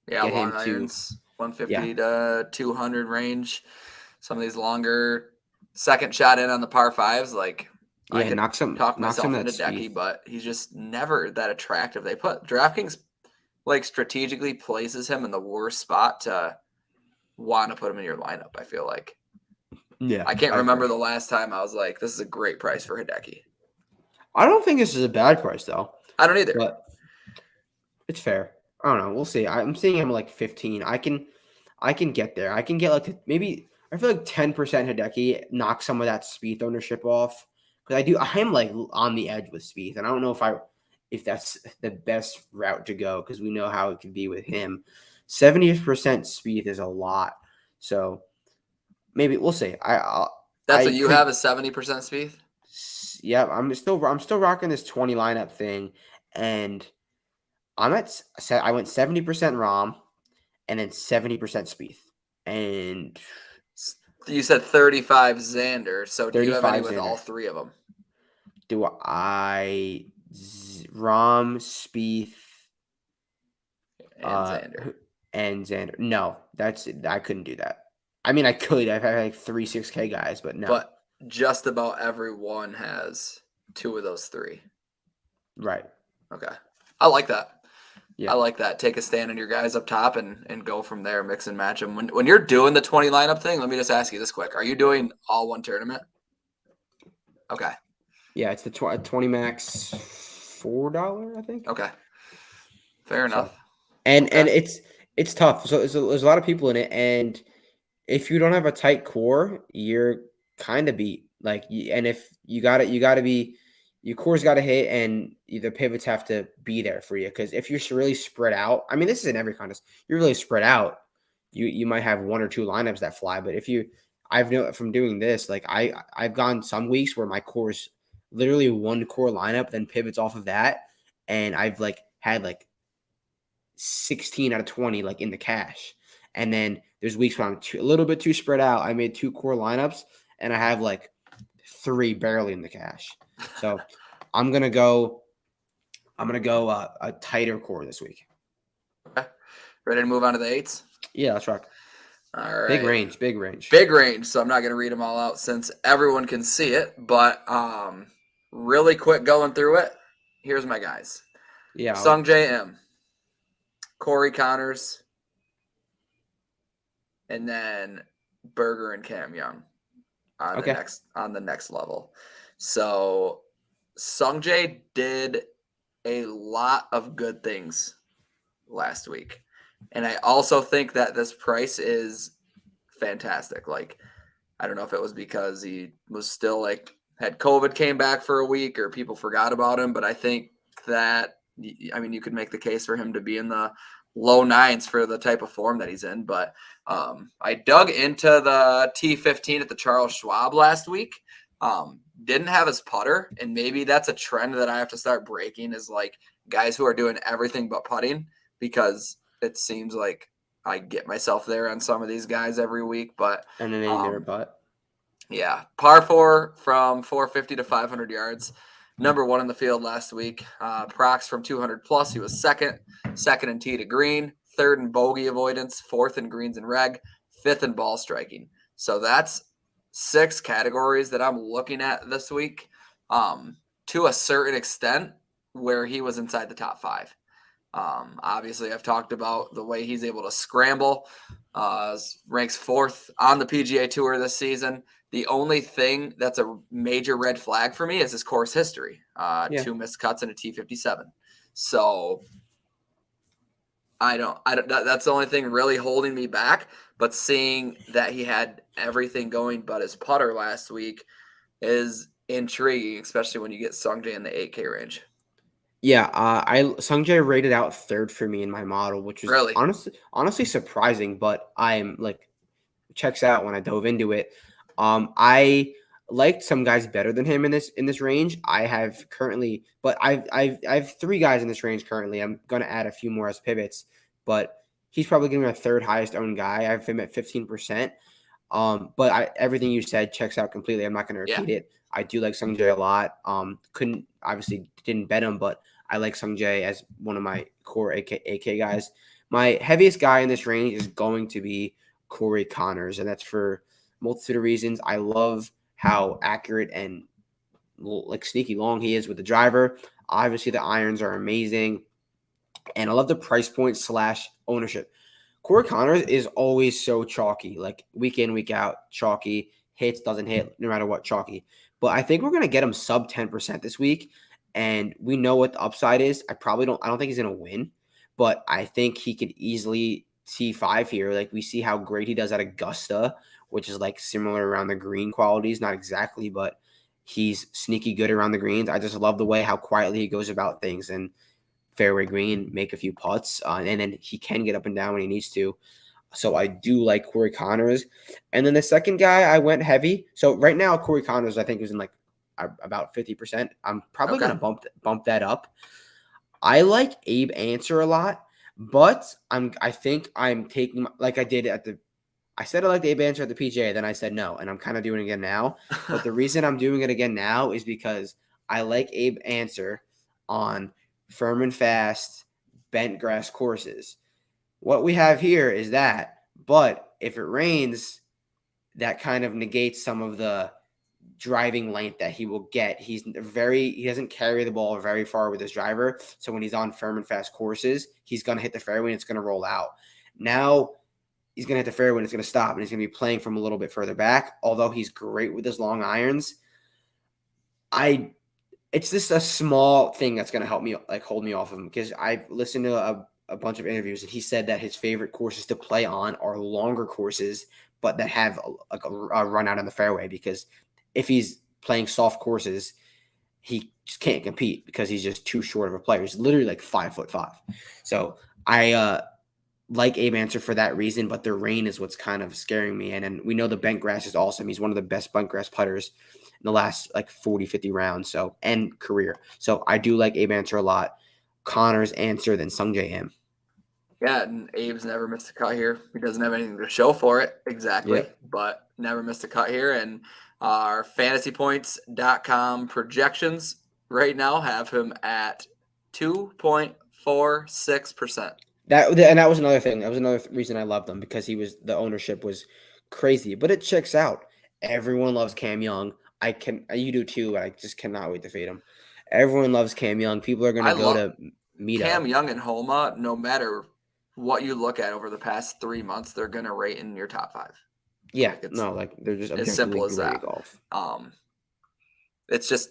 [SPEAKER 2] get
[SPEAKER 1] long
[SPEAKER 2] him to
[SPEAKER 1] irons,
[SPEAKER 2] yeah
[SPEAKER 1] 150 to 200 range. Some of these longer second shot in on the par fives, like I
[SPEAKER 2] Yeah,
[SPEAKER 1] could talk
[SPEAKER 2] knock some
[SPEAKER 1] myself
[SPEAKER 2] of that
[SPEAKER 1] into
[SPEAKER 2] speed.
[SPEAKER 1] Decky, but he's just never that attractive. They put DraftKings like strategically places him in the worst spot to want to put him in your lineup. I feel like
[SPEAKER 2] Yeah,
[SPEAKER 1] I can't
[SPEAKER 2] I agree.
[SPEAKER 1] remember the last time I was like, this is a great price for Hideki.
[SPEAKER 2] I don't think this is a bad price though,
[SPEAKER 1] I don't either.
[SPEAKER 2] but it's fair. I don't know. We'll see. I'm seeing him like 15. I can get there. I can get like maybe I feel like 10% Hideki, knock some of that Spieth ownership off. Because I'm like on the edge with Spieth. And I don't know if that's the best route to go because we know how it can be with him. 70% Spieth is a lot. So maybe we'll see.
[SPEAKER 1] That's
[SPEAKER 2] I
[SPEAKER 1] what you have
[SPEAKER 2] could
[SPEAKER 1] is 70% speed.
[SPEAKER 2] yeah, I'm still rocking this 20 lineup thing. And I went 70% Rom and then 70% Spieth. And
[SPEAKER 1] You said 35 Xander. So do you have any
[SPEAKER 2] 35
[SPEAKER 1] with
[SPEAKER 2] Xander.
[SPEAKER 1] all three of them?
[SPEAKER 2] Do Rom, Spieth,
[SPEAKER 1] And Xander.
[SPEAKER 2] and Xander? No, I couldn't do that. I mean, I could. I've had like 3 6K guys, but no.
[SPEAKER 1] But just about everyone has two of those three.
[SPEAKER 2] Right.
[SPEAKER 1] Okay. I like that. I
[SPEAKER 2] Yeah.
[SPEAKER 1] like that. Take a stand on your guys up top and go from there, mix and match them. When you're doing the 20 lineup thing, let me just ask you this quick. Are you doing all one tournament? Okay.
[SPEAKER 2] Yeah, it's the 20 max $4, I think.
[SPEAKER 1] Okay. Fair
[SPEAKER 2] So,
[SPEAKER 1] enough.
[SPEAKER 2] and
[SPEAKER 1] Okay.
[SPEAKER 2] it's tough. So there's a lot of people in it, and if you don't have a tight core, you're kind of beat. And if you got to be, your core's got to hit, and the pivots have to be there for you. Because if you're really spread out, I mean, this is in every contest. You're really spread out. You might have one or two lineups that fly, but I've known from doing this, like I've gone some weeks where my core is literally one core lineup, then pivots off of that, and I've like had like 16 out of 20 like in the cash. And then there's weeks where I'm a little bit too spread out. I made 2 core lineups and I have like 3 barely in the cash. So I'm gonna go a tighter core this week.
[SPEAKER 1] Okay. Ready to move on to the eights?
[SPEAKER 2] Yeah, let's rock.
[SPEAKER 1] All right.
[SPEAKER 2] Big range, big range.
[SPEAKER 1] Big range. So I'm not going to read them all out since everyone can see it. But really quick going through it. Here's my guys.
[SPEAKER 2] Yeah.
[SPEAKER 1] Sung J M, Corey Connors, and then Berger and Cam Young on
[SPEAKER 2] Okay.
[SPEAKER 1] the next level. So Sung J did a lot of good things last week. And I also think that this price is fantastic. Like, I don't know if it was because he was still like had COVID came back for a week or people forgot about him, but I think that you could make the case for him to be in the low nines for the type of form that he's in. But I dug into the T15 at the Charles Schwab last week. Didn't have his putter, and maybe that's a trend that I have to start breaking is like guys who are doing everything but putting, because it seems like I get myself there on some of these guys every week. But
[SPEAKER 2] And then they never putt.
[SPEAKER 1] yeah, par 4 from 450 to 500 yards. Number 1 in the field last week. Prox from 200 plus. He was second in tee to green, third in bogey avoidance, fourth in greens and reg, fifth in ball striking. So that's 6 categories that I'm looking at this week, to a certain extent where he was inside the top 5. Obviously, I've talked about the way he's able to scramble. Ranks 4th on the PGA Tour this season. The only thing that's a major red flag for me is his course history. 2 missed cuts and a T57. So I don't. That's the only thing really holding me back. But seeing that he had everything going but his putter last week is intriguing, especially when you get Sungjae in the 8K range.
[SPEAKER 2] Yeah, Sungjae rated out 3rd for me in my model, which was
[SPEAKER 1] Really?
[SPEAKER 2] honestly surprising, but I'm like checks out when I dove into it. I liked some guys better than him in this range. I have currently, but I have 3 guys in this range currently. I'm gonna add a few more as pivots, but he's probably going to be my 3rd highest owned guy. I have him at 15%. But everything you said checks out completely. I'm not going to repeat it. I do like Sungjae a lot. Didn't bet him, but I like Sungjae as one of my core AK guys. My heaviest guy in this range is going to be Corey Connors, and that's for multitude of reasons. I love how accurate and like sneaky long he is with the driver. Obviously, the irons are amazing, and I love the price point / ownership. Corey Connors is always so chalky, like week in, week out, chalky. Hits, doesn't hit, no matter what, chalky. But I think we're gonna get him sub 10% this week, and we know what the upside is. I don't think he's gonna win, but I think he could easily T5 here. Like we see how great he does at Augusta, which is like similar around the green qualities, not exactly, but he's sneaky good around the greens. I just love the way how quietly he goes about things and fairway green, make a few putts, and then he can get up and down when he needs to. So I do like Corey Connors. And then the second guy, I went heavy. So right now, Corey Connors, I think, is in like about 50%. I'm probably
[SPEAKER 1] Okay.
[SPEAKER 2] going to bump that up. I like Abe Answer a lot, but I think I'm taking, like I did I said I liked Abe Answer at the PGA, then I said no, and I'm kind of doing it again now. But the reason I'm doing it again now is because I like Abe Answer on firm and fast bent grass courses. What we have here is that, but if it rains, that kind of negates some of the driving length that he will get. He doesn't carry the ball very far with his driver. So when he's on firm and fast courses, he's going to hit the fairway and it's going to roll out. Now he's going to hit the fairway and it's going to stop and he's going to be playing from a little bit further back. Although he's great with his long irons, it's just a small thing that's going to help me like hold me off of him because I've listened to a bunch of interviews and he said that his favorite courses to play on are longer courses, but that have a run out on the fairway because if he's playing soft courses, he just can't compete because he's just too short of a player. He's literally like 5'5". So I like Abe Answer for that reason, but the rain is what's kind of scaring me. And then we know the bent grass is awesome. He's one of the best bent grass putters in the last like 40, 50 rounds. So, and career. So I do like Abe Answer a lot. Connor's Answer, then Sung J M.
[SPEAKER 1] Yeah, and Abe's never missed a cut here. He doesn't have anything to show for it exactly,
[SPEAKER 2] Yep.
[SPEAKER 1] but never missed a cut here. And our fantasypoints.com projections right now have him at 2.46%.
[SPEAKER 2] That was another thing. That was another reason I loved him because the ownership was crazy, but it checks out. Everyone loves Cam Young. You do too. I just cannot wait to fade him. Everyone loves Cam Young. People are going to
[SPEAKER 1] I
[SPEAKER 2] go
[SPEAKER 1] love
[SPEAKER 2] to
[SPEAKER 1] Cam
[SPEAKER 2] Mito.
[SPEAKER 1] Young and Homa, no matter what you look at over the past 3 months, they're going to rate in your top 5.
[SPEAKER 2] Yeah,
[SPEAKER 1] Like it's
[SPEAKER 2] no, like they're just
[SPEAKER 1] as
[SPEAKER 2] objectively
[SPEAKER 1] simple as
[SPEAKER 2] great
[SPEAKER 1] that.
[SPEAKER 2] at golf.
[SPEAKER 1] It's just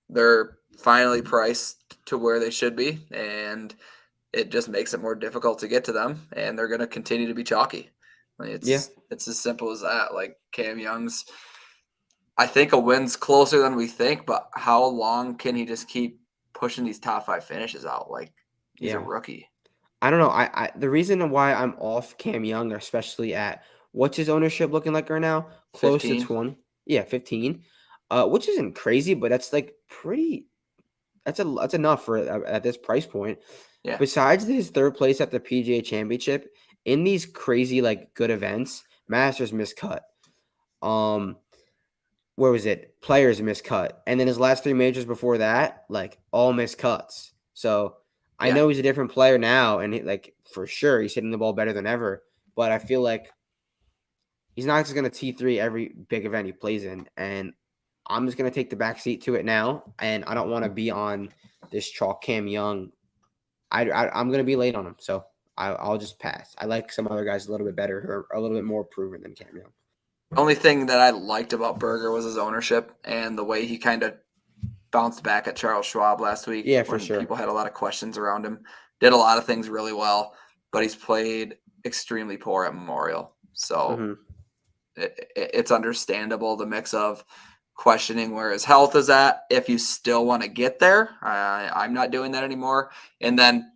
[SPEAKER 1] they're finally priced to where they should be, and it just makes it more difficult to get to them, and they're going to continue to be chalky. Like
[SPEAKER 2] Yeah,
[SPEAKER 1] it's as simple as that. Like Cam Young's, I think a win's closer than we think, but how long can he just keep pushing these top 5 finishes out? Like he's a
[SPEAKER 2] yeah.
[SPEAKER 1] rookie.
[SPEAKER 2] I don't know. I the reason why I'm off Cam Young, especially at what's his ownership looking like right now? Close to
[SPEAKER 1] 15.
[SPEAKER 2] 20. Yeah, 15. Which isn't crazy, but that's like pretty. That's enough for at this price point.
[SPEAKER 1] Yeah.
[SPEAKER 2] Besides his third place at the PGA Championship, in these crazy like good events, Masters miscut. Where was it? Players miscut, and then his last 3 majors before that, like all miscuts. So I
[SPEAKER 1] Yeah.
[SPEAKER 2] know he's a different player now, and like for sure he's hitting the ball better than ever. But I feel like he's not just gonna T3 every big event he plays in, and I'm just gonna take the back seat to it now. And I don't want to be on this chalk Cam Young. I'm gonna be late on him, so I'll just pass. I like some other guys a little bit better, who are a little bit more proven than Cam Young.
[SPEAKER 1] Only thing that I liked about Berger was his ownership and the way he kind of bounced back at Charles Schwab last week
[SPEAKER 2] Yeah, for
[SPEAKER 1] when
[SPEAKER 2] sure.
[SPEAKER 1] people had a lot of questions around him. Did a lot of things really well, but he's played extremely poor at Memorial. So
[SPEAKER 2] Mm-hmm.
[SPEAKER 1] it's understandable the mix of questioning where his health is at. If you still want to get there, I'm not doing that anymore. And then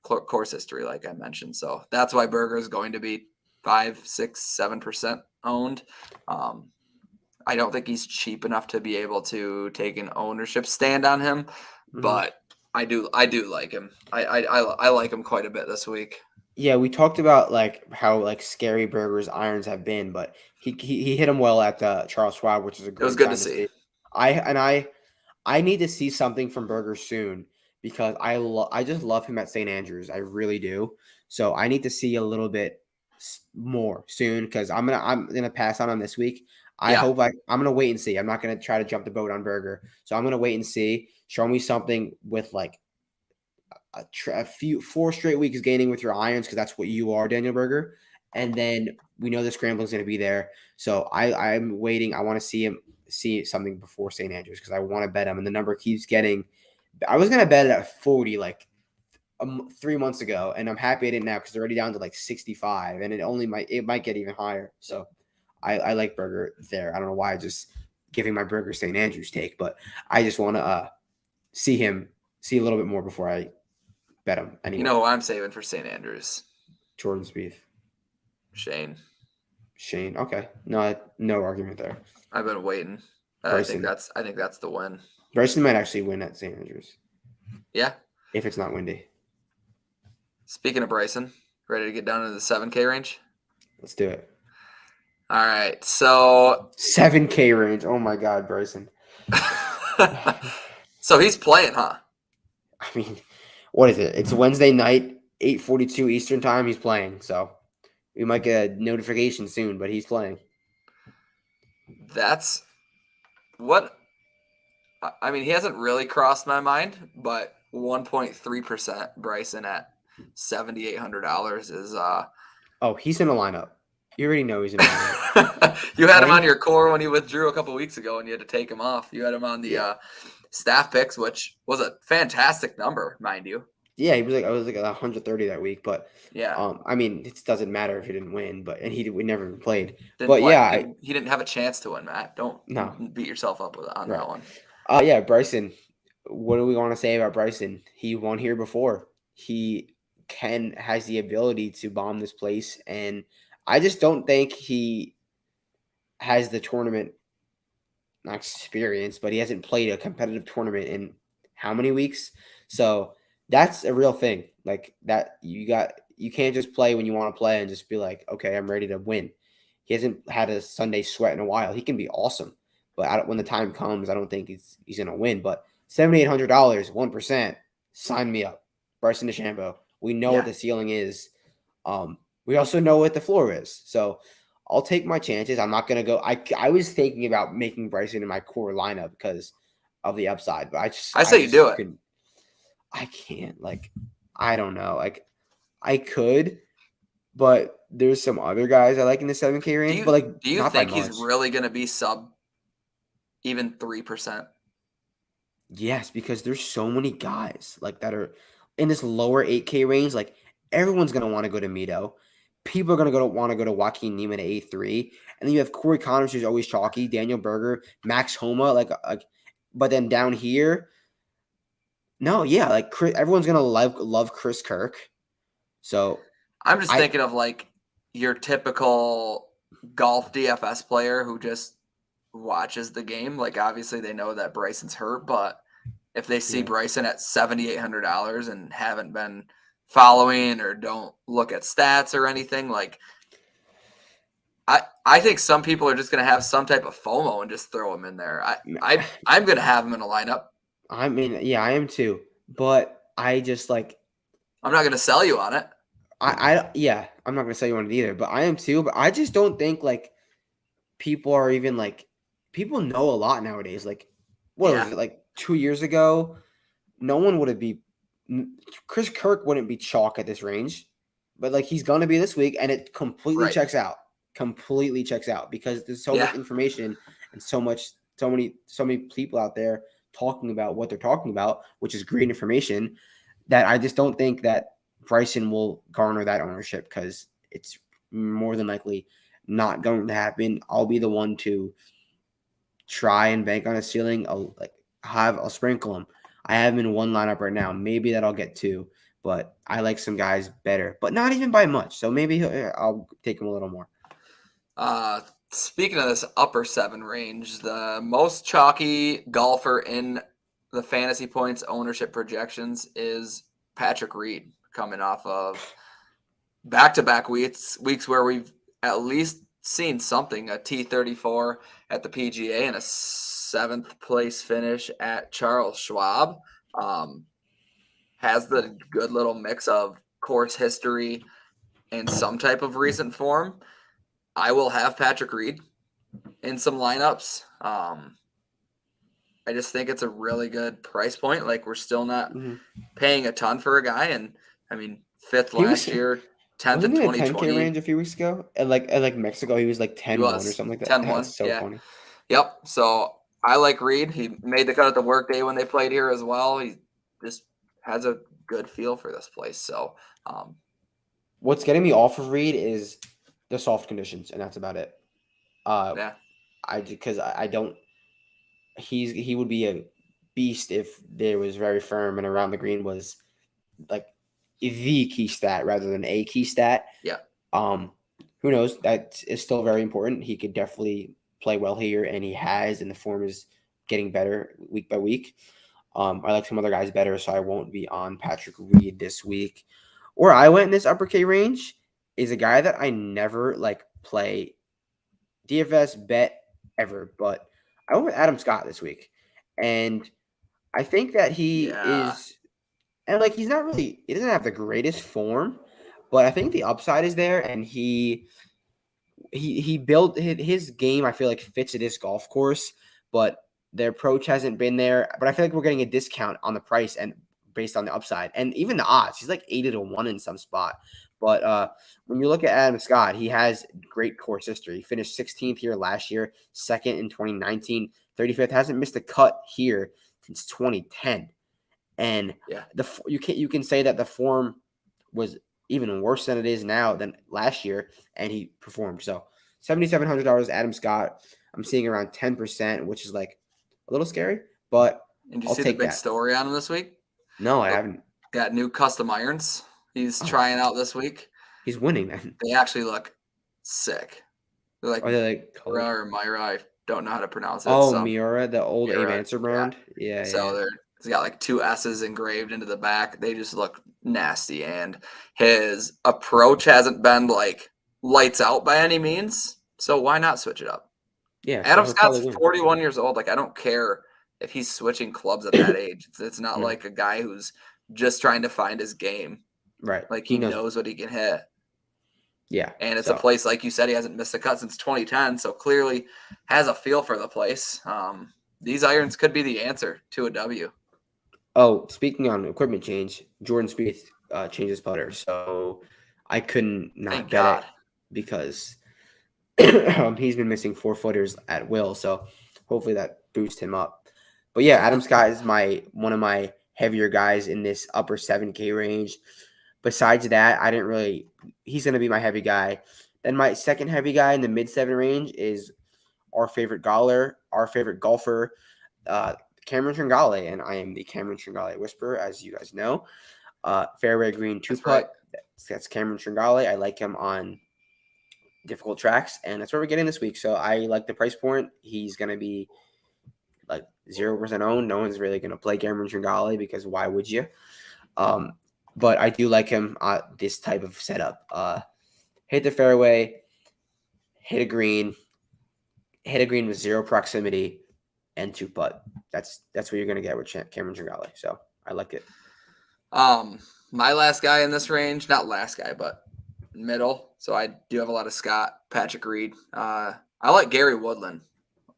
[SPEAKER 1] course history, like I mentioned. So that's why Berger is going to be 5, 6, 7% owned. I don't think he's cheap enough to be able to take an ownership stand on him,
[SPEAKER 2] Mm-hmm.
[SPEAKER 1] but I do like him. I like him quite a bit this week.
[SPEAKER 2] Yeah, we talked about like how like scary Burger's irons have been, but he hit him well at Charles Schwab, which is a
[SPEAKER 1] It was
[SPEAKER 2] great
[SPEAKER 1] good to
[SPEAKER 2] sign to
[SPEAKER 1] see.
[SPEAKER 2] see. I need to see something from Burger soon because I just love him at St. Andrews. I really do. So I need to see a little bit more soon because I'm gonna pass on him this week.
[SPEAKER 1] Yeah.
[SPEAKER 2] I'm gonna wait and see. I'm not gonna try to jump the boat on Berger. So I'm gonna wait and see. Show me something with like a few 4 straight weeks gaining with your irons because that's what you are, Daniel Berger. And then we know the scrambling is going to be there. So I'm waiting. I want to see something before St. Andrews because I want to bet him. And the number keeps getting. I was going to bet it at 40 like 3 months ago, and I'm happy I didn't now because they're already down to like 65, and it might get even higher. So I like Berger there. I don't know why I just giving my Berger St. Andrews take, but I just want to see a little bit more before I bet him
[SPEAKER 1] You
[SPEAKER 2] anywhere.
[SPEAKER 1] know who I'm saving for St. Andrews?
[SPEAKER 2] Jordan Spieth.
[SPEAKER 1] Shane.
[SPEAKER 2] Shane. Okay. No argument there.
[SPEAKER 1] I've been waiting. I think
[SPEAKER 2] Bryson.
[SPEAKER 1] that's the win.
[SPEAKER 2] Bryson might actually win at St. Andrews
[SPEAKER 1] Yeah.
[SPEAKER 2] if it's not windy.
[SPEAKER 1] Speaking of Bryson, ready to get down into the 7K range?
[SPEAKER 2] Let's do it.
[SPEAKER 1] All right. So
[SPEAKER 2] 7K range. Oh my God, Bryson.
[SPEAKER 1] so he's playing, huh?
[SPEAKER 2] I mean, what is it? It's Wednesday night, 8:42 Eastern time. He's playing, so we might get a notification soon. But he's playing.
[SPEAKER 1] That's what I mean, he hasn't really crossed my mind, but 1.3% Bryson at $7,800 is
[SPEAKER 2] Oh, he's in a lineup. You already know he's in a lineup.
[SPEAKER 1] you had him on
[SPEAKER 2] And
[SPEAKER 1] your core when he withdrew a couple weeks ago and you had to take him off. You had him on the
[SPEAKER 2] yeah,
[SPEAKER 1] staff picks, which was a fantastic number, mind you.
[SPEAKER 2] yeah, I was like 130 that week, but
[SPEAKER 1] Yeah.
[SPEAKER 2] I mean, it doesn't matter if he didn't win, we never even played.
[SPEAKER 1] Didn't
[SPEAKER 2] But
[SPEAKER 1] play.
[SPEAKER 2] yeah,
[SPEAKER 1] He didn't have a chance to win, Matt.
[SPEAKER 2] no,
[SPEAKER 1] Don't beat yourself up on
[SPEAKER 2] right.
[SPEAKER 1] that one.
[SPEAKER 2] Yeah, Bryson. What do we want to say about Bryson? He won here before. He has the ability to bomb this place, and I just don't think he has the tournament not experience, but he hasn't played a competitive tournament in how many weeks? So that's a real thing. Like that, you can't just play when you want to play and just be like, okay, I'm ready to win. He hasn't had a Sunday sweat in a while. He can be awesome, but when the time comes, I don't think he's gonna win. But $7,800, 1%, sign me up. Bryson DeChambeau. We know what
[SPEAKER 1] Yeah.
[SPEAKER 2] the ceiling is. We also know what the floor is. So I'll take my chances. I'm not gonna go. I was thinking about making Bryson in my core lineup because of the upside, but
[SPEAKER 1] I
[SPEAKER 2] I
[SPEAKER 1] say you
[SPEAKER 2] just
[SPEAKER 1] do it.
[SPEAKER 2] couldn't. I can't. Like, I don't know. Like, I could, but there's some other guys I like in the 7K range, but like
[SPEAKER 1] Do you
[SPEAKER 2] not by
[SPEAKER 1] think he's
[SPEAKER 2] much.
[SPEAKER 1] really gonna be sub even 3%?
[SPEAKER 2] Yes, because there's so many guys like that are in this lower 8K range. Like everyone's gonna want to go to Mito. People are gonna want to go to Joaquin Neiman at A3, and then you have Corey Connors who's always chalky, Daniel Berger, Max Homa, but then down here, no, yeah, like everyone's gonna love Chris Kirk. So
[SPEAKER 1] I'm just
[SPEAKER 2] I
[SPEAKER 1] thinking of like your typical golf DFS player who just watches the game. Like obviously they know that Bryson's hurt, but if they see
[SPEAKER 2] yeah.
[SPEAKER 1] Bryson at $7,800 and haven't been following or don't look at stats or anything, like I think some people are just gonna have some type of FOMO and just throw him in there. I'm gonna have him in a lineup.
[SPEAKER 2] I mean, yeah, I am too, but I just like
[SPEAKER 1] I'm not gonna sell you on it.
[SPEAKER 2] yeah, I'm not gonna say you on it either, but I am too. But I just don't think like people are even like people know a lot nowadays. Like, what was
[SPEAKER 1] Yeah,
[SPEAKER 2] it like 2 years ago? No one would have be Chris Kirk wouldn't be chalk at this range, but like he's gonna be this week, and it completely
[SPEAKER 1] right.
[SPEAKER 2] checks out. Completely checks out because there's so much
[SPEAKER 1] Yeah.
[SPEAKER 2] information and so many people out there talking about what they're talking about, which is great information. That I just don't think that Bryson will garner that ownership because it's more than likely not going to happen. I'll be the one to try and bank on a ceiling. I'll sprinkle him. I have him in one lineup right now. Maybe that I'll get two, but I like some guys better, but not even by much. So maybe I'll take him a little more.
[SPEAKER 1] Speaking of this upper seven range, the most chalky golfer in the fantasy points ownership projections is Patrick Reed, coming off of back-to-back weeks where we've at least seen something, a T34 at the PGA and a seventh place finish at Charles Schwab. Has the good little mix of course history and some type of recent form. I will have Patrick Reed. in some lineups. I just think it's a really good price point. Like we're still not
[SPEAKER 2] Mhm.
[SPEAKER 1] paying a ton for a guy, and I mean fifth
[SPEAKER 2] He was
[SPEAKER 1] last year, 10th in
[SPEAKER 2] wasn't he in the 10K
[SPEAKER 1] 2020.
[SPEAKER 2] range a few weeks ago? At like Mexico, he was like
[SPEAKER 1] He
[SPEAKER 2] 10-1 or
[SPEAKER 1] was
[SPEAKER 2] something like that.
[SPEAKER 1] 10-1.
[SPEAKER 2] That's so
[SPEAKER 1] Yeah.
[SPEAKER 2] funny.
[SPEAKER 1] Yep. So I like Reed. He made the cut at the workday when they played here as well. He just has a good feel for this place. So um,
[SPEAKER 2] What's getting me off of Reed is the soft conditions, and that's about it. Uh,
[SPEAKER 1] yeah.
[SPEAKER 2] because I don't. He would be a beast if there was very firm and around the green was like the key stat rather than a key stat.
[SPEAKER 1] Yeah.
[SPEAKER 2] Um, who knows? That is still very important. He could definitely play well here, and he has, and the form is getting better week by week. I like some other guys better, so I won't be on Patrick Reed this week. Or I went in this upper K range is a guy that I never like play DFS bet ever, but I went with Adam Scott this week, and I think that he
[SPEAKER 1] Yeah.
[SPEAKER 2] is, and like he doesn't have the greatest form, but I think the upside is there, and he built his game. I feel like fits at this golf course, but the approach hasn't been there. But I feel like we're getting a discount on the price and based on the upside and even the odds. He's like 80-1 in some spot. But when you look at Adam Scott, he has great course history. He finished 16th here last year, second in 2019, 35th. Hasn't missed a cut here since 2010. And
[SPEAKER 1] Yeah.
[SPEAKER 2] you can say that the form was even worse than it is now than last year, and he performed. So $7,700, Adam Scott. I'm seeing around 10%, which is like a little scary, but
[SPEAKER 1] And you
[SPEAKER 2] I'll
[SPEAKER 1] see the
[SPEAKER 2] take
[SPEAKER 1] big
[SPEAKER 2] that.
[SPEAKER 1] story on him this week?
[SPEAKER 2] No, I haven't.
[SPEAKER 1] Got new custom irons. He's
[SPEAKER 2] Oh,
[SPEAKER 1] trying out this week.
[SPEAKER 2] he's winning then.
[SPEAKER 1] They actually look sick. They're like
[SPEAKER 2] Are they like
[SPEAKER 1] Myra
[SPEAKER 2] colored?
[SPEAKER 1] or Myra. I don't know how to pronounce it.
[SPEAKER 2] Oh,
[SPEAKER 1] So
[SPEAKER 2] Miura, the old Abe
[SPEAKER 1] Myra,
[SPEAKER 2] Answer
[SPEAKER 1] yeah.
[SPEAKER 2] brand. Yeah,
[SPEAKER 1] So
[SPEAKER 2] yeah.
[SPEAKER 1] it's got like two S's engraved into the back. They just look nasty. And his approach hasn't been like lights out by any means. So why not switch it up?
[SPEAKER 2] Yeah, so
[SPEAKER 1] Adam
[SPEAKER 2] he'll
[SPEAKER 1] Scott's
[SPEAKER 2] probably win.
[SPEAKER 1] 41 years old. Like I don't care if he's switching clubs at that age. It's not
[SPEAKER 2] No,
[SPEAKER 1] like a guy who's just trying to find his game.
[SPEAKER 2] right.
[SPEAKER 1] Like
[SPEAKER 2] He
[SPEAKER 1] he
[SPEAKER 2] knows.
[SPEAKER 1] knows what he can hit.
[SPEAKER 2] Yeah.
[SPEAKER 1] And it's a
[SPEAKER 2] So,
[SPEAKER 1] place, like you said, he hasn't missed a cut since 2010. So clearly has a feel for the place. These irons could be the answer to a W.
[SPEAKER 2] oh, speaking on equipment change, Jordan Spieth changed his putter, so I couldn't not
[SPEAKER 1] Thank
[SPEAKER 2] bet
[SPEAKER 1] God.
[SPEAKER 2] it because he's been missing 4 footers at will. So hopefully that boosts him up. But yeah, Adam Scott is one of my heavier guys in this upper 7K range. Besides that, I didn't really. He's going to be my heavy guy. Then my second heavy guy in the mid 7 range is our favorite golfer, Cameron Tringale, and I am the Cameron Tringale Whisperer, as you guys know. Fairway green two
[SPEAKER 1] That's right.
[SPEAKER 2] putt. That's Cameron Tringale. I like him on difficult tracks, and that's what we're getting this week. So I like the price point. He's going to be like 0% owned. No one's really going to play Cameron Tringale because why would you? But I do like him this type of setup. Hit the fairway, hit a green with zero proximity, and two putt. That's what you're gonna get with Cameron Tringale. So I like it.
[SPEAKER 1] My last guy in this range, not last guy, but middle. So I do have a lot of Scott, Patrick Reed. I like Gary Woodland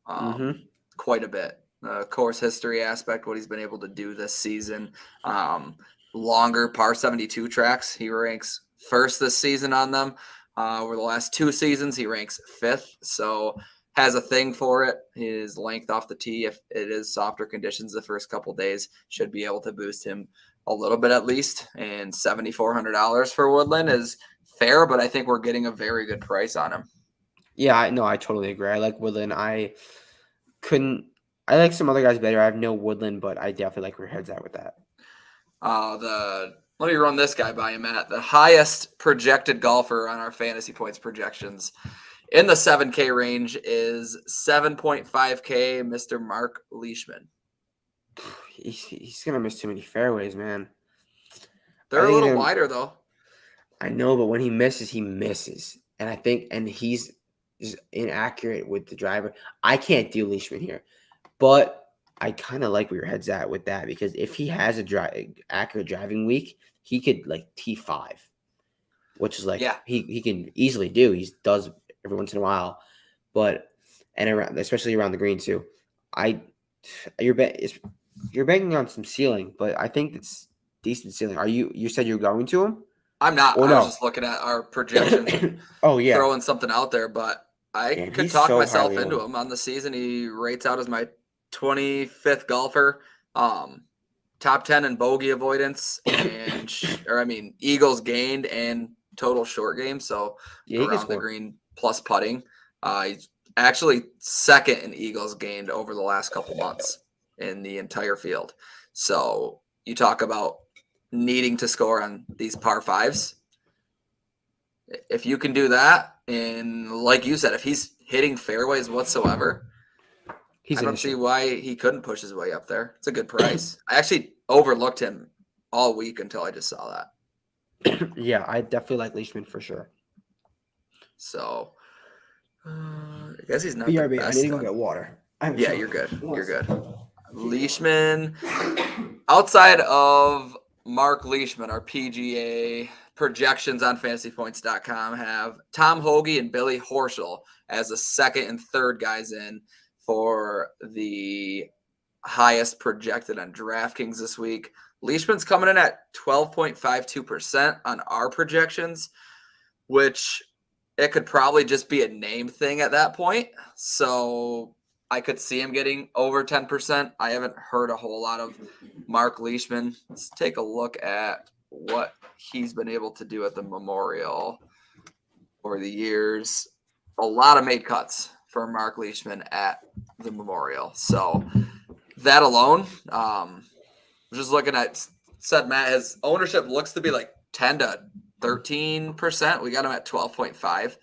[SPEAKER 2] Mm-hmm.
[SPEAKER 1] quite a bit. Course history aspect, what he's been able to do this season. Longer par 72 tracks. He ranks first this season on them. Over the last 2 seasons, he ranks fifth. So has a thing for it. His length off the tee, if it is softer conditions the first couple days, should be able to boost him a little bit at least. And $7,400 for Woodland is fair, but I think we're getting a very good price on him.
[SPEAKER 2] Yeah, I totally agree. I like Woodland. Couldn't. I like some other guys better. I have no Woodland, but I definitely like where your head's at with that.
[SPEAKER 1] Let me run this guy by you, Matt. The highest projected golfer on our fantasy points projections in the 7K range is 7.5K, Mr. Mark Leishman.
[SPEAKER 2] He's gonna miss too many fairways, man. I
[SPEAKER 1] They're a
[SPEAKER 2] think he's
[SPEAKER 1] little
[SPEAKER 2] gonna.
[SPEAKER 1] wider though.
[SPEAKER 2] I know, but when he misses, and I think, and he's just inaccurate with the driver. I can't do Leishman here, but I kind of like where your head's at with that because if he has a accurate driving week, he could like T5, which is like
[SPEAKER 1] Yeah.
[SPEAKER 2] he can easily do. He does every once in a while, but and around, especially around the green too. I you're you're banking on some ceiling, but I think it's decent ceiling. Are you said you're going to him
[SPEAKER 1] I'm not.
[SPEAKER 2] or
[SPEAKER 1] I was
[SPEAKER 2] no?
[SPEAKER 1] just looking at our projections and
[SPEAKER 2] Oh yeah,
[SPEAKER 1] throwing something out there, but I
[SPEAKER 2] damn,
[SPEAKER 1] could
[SPEAKER 2] he's
[SPEAKER 1] talk
[SPEAKER 2] so
[SPEAKER 1] myself
[SPEAKER 2] highly
[SPEAKER 1] into
[SPEAKER 2] owned.
[SPEAKER 1] him on the season. He rates out as my 25th golfer. Um, Top 10 in bogey avoidance and eagles gained and total short game, so
[SPEAKER 2] Yeah, he can
[SPEAKER 1] around the
[SPEAKER 2] score.
[SPEAKER 1] green plus putting. He's actually second in eagles gained over the last couple months in the entire field. So you talk about needing to score on these par fives. If you can do that, and like you said, if he's hitting fairways whatsoever, I
[SPEAKER 2] He's an
[SPEAKER 1] don't see
[SPEAKER 2] issue.
[SPEAKER 1] why he couldn't push his way up there. It's a good price. I actually overlooked him all week until I just saw that.
[SPEAKER 2] Yeah, I definitely like Leishman for sure.
[SPEAKER 1] So I guess he's not the
[SPEAKER 2] BRB, I need
[SPEAKER 1] best
[SPEAKER 2] to go
[SPEAKER 1] then.
[SPEAKER 2] get water. I'm
[SPEAKER 1] Yeah,
[SPEAKER 2] so.
[SPEAKER 1] you're good.
[SPEAKER 2] One
[SPEAKER 1] You're good.
[SPEAKER 2] second.
[SPEAKER 1] Leishman, outside of Mark Leishman, our PGA projections on fantasypoints.com have Tom Hoagie and Billy Horschel as the second and third guys in for the highest projected on DraftKings this week. Leishman's coming in at 12.52% on our projections, which it could probably just be a name thing at that point. So I could see him getting over 10%. I haven't heard a whole lot of Mark Leishman. Let's take a look at what he's been able to do at the Memorial over the years. A lot of made cuts for Mark Leishman at the Memorial. So that alone, just looking at said Matt, his ownership looks to be like 10 to 13%. We got him at 12.5.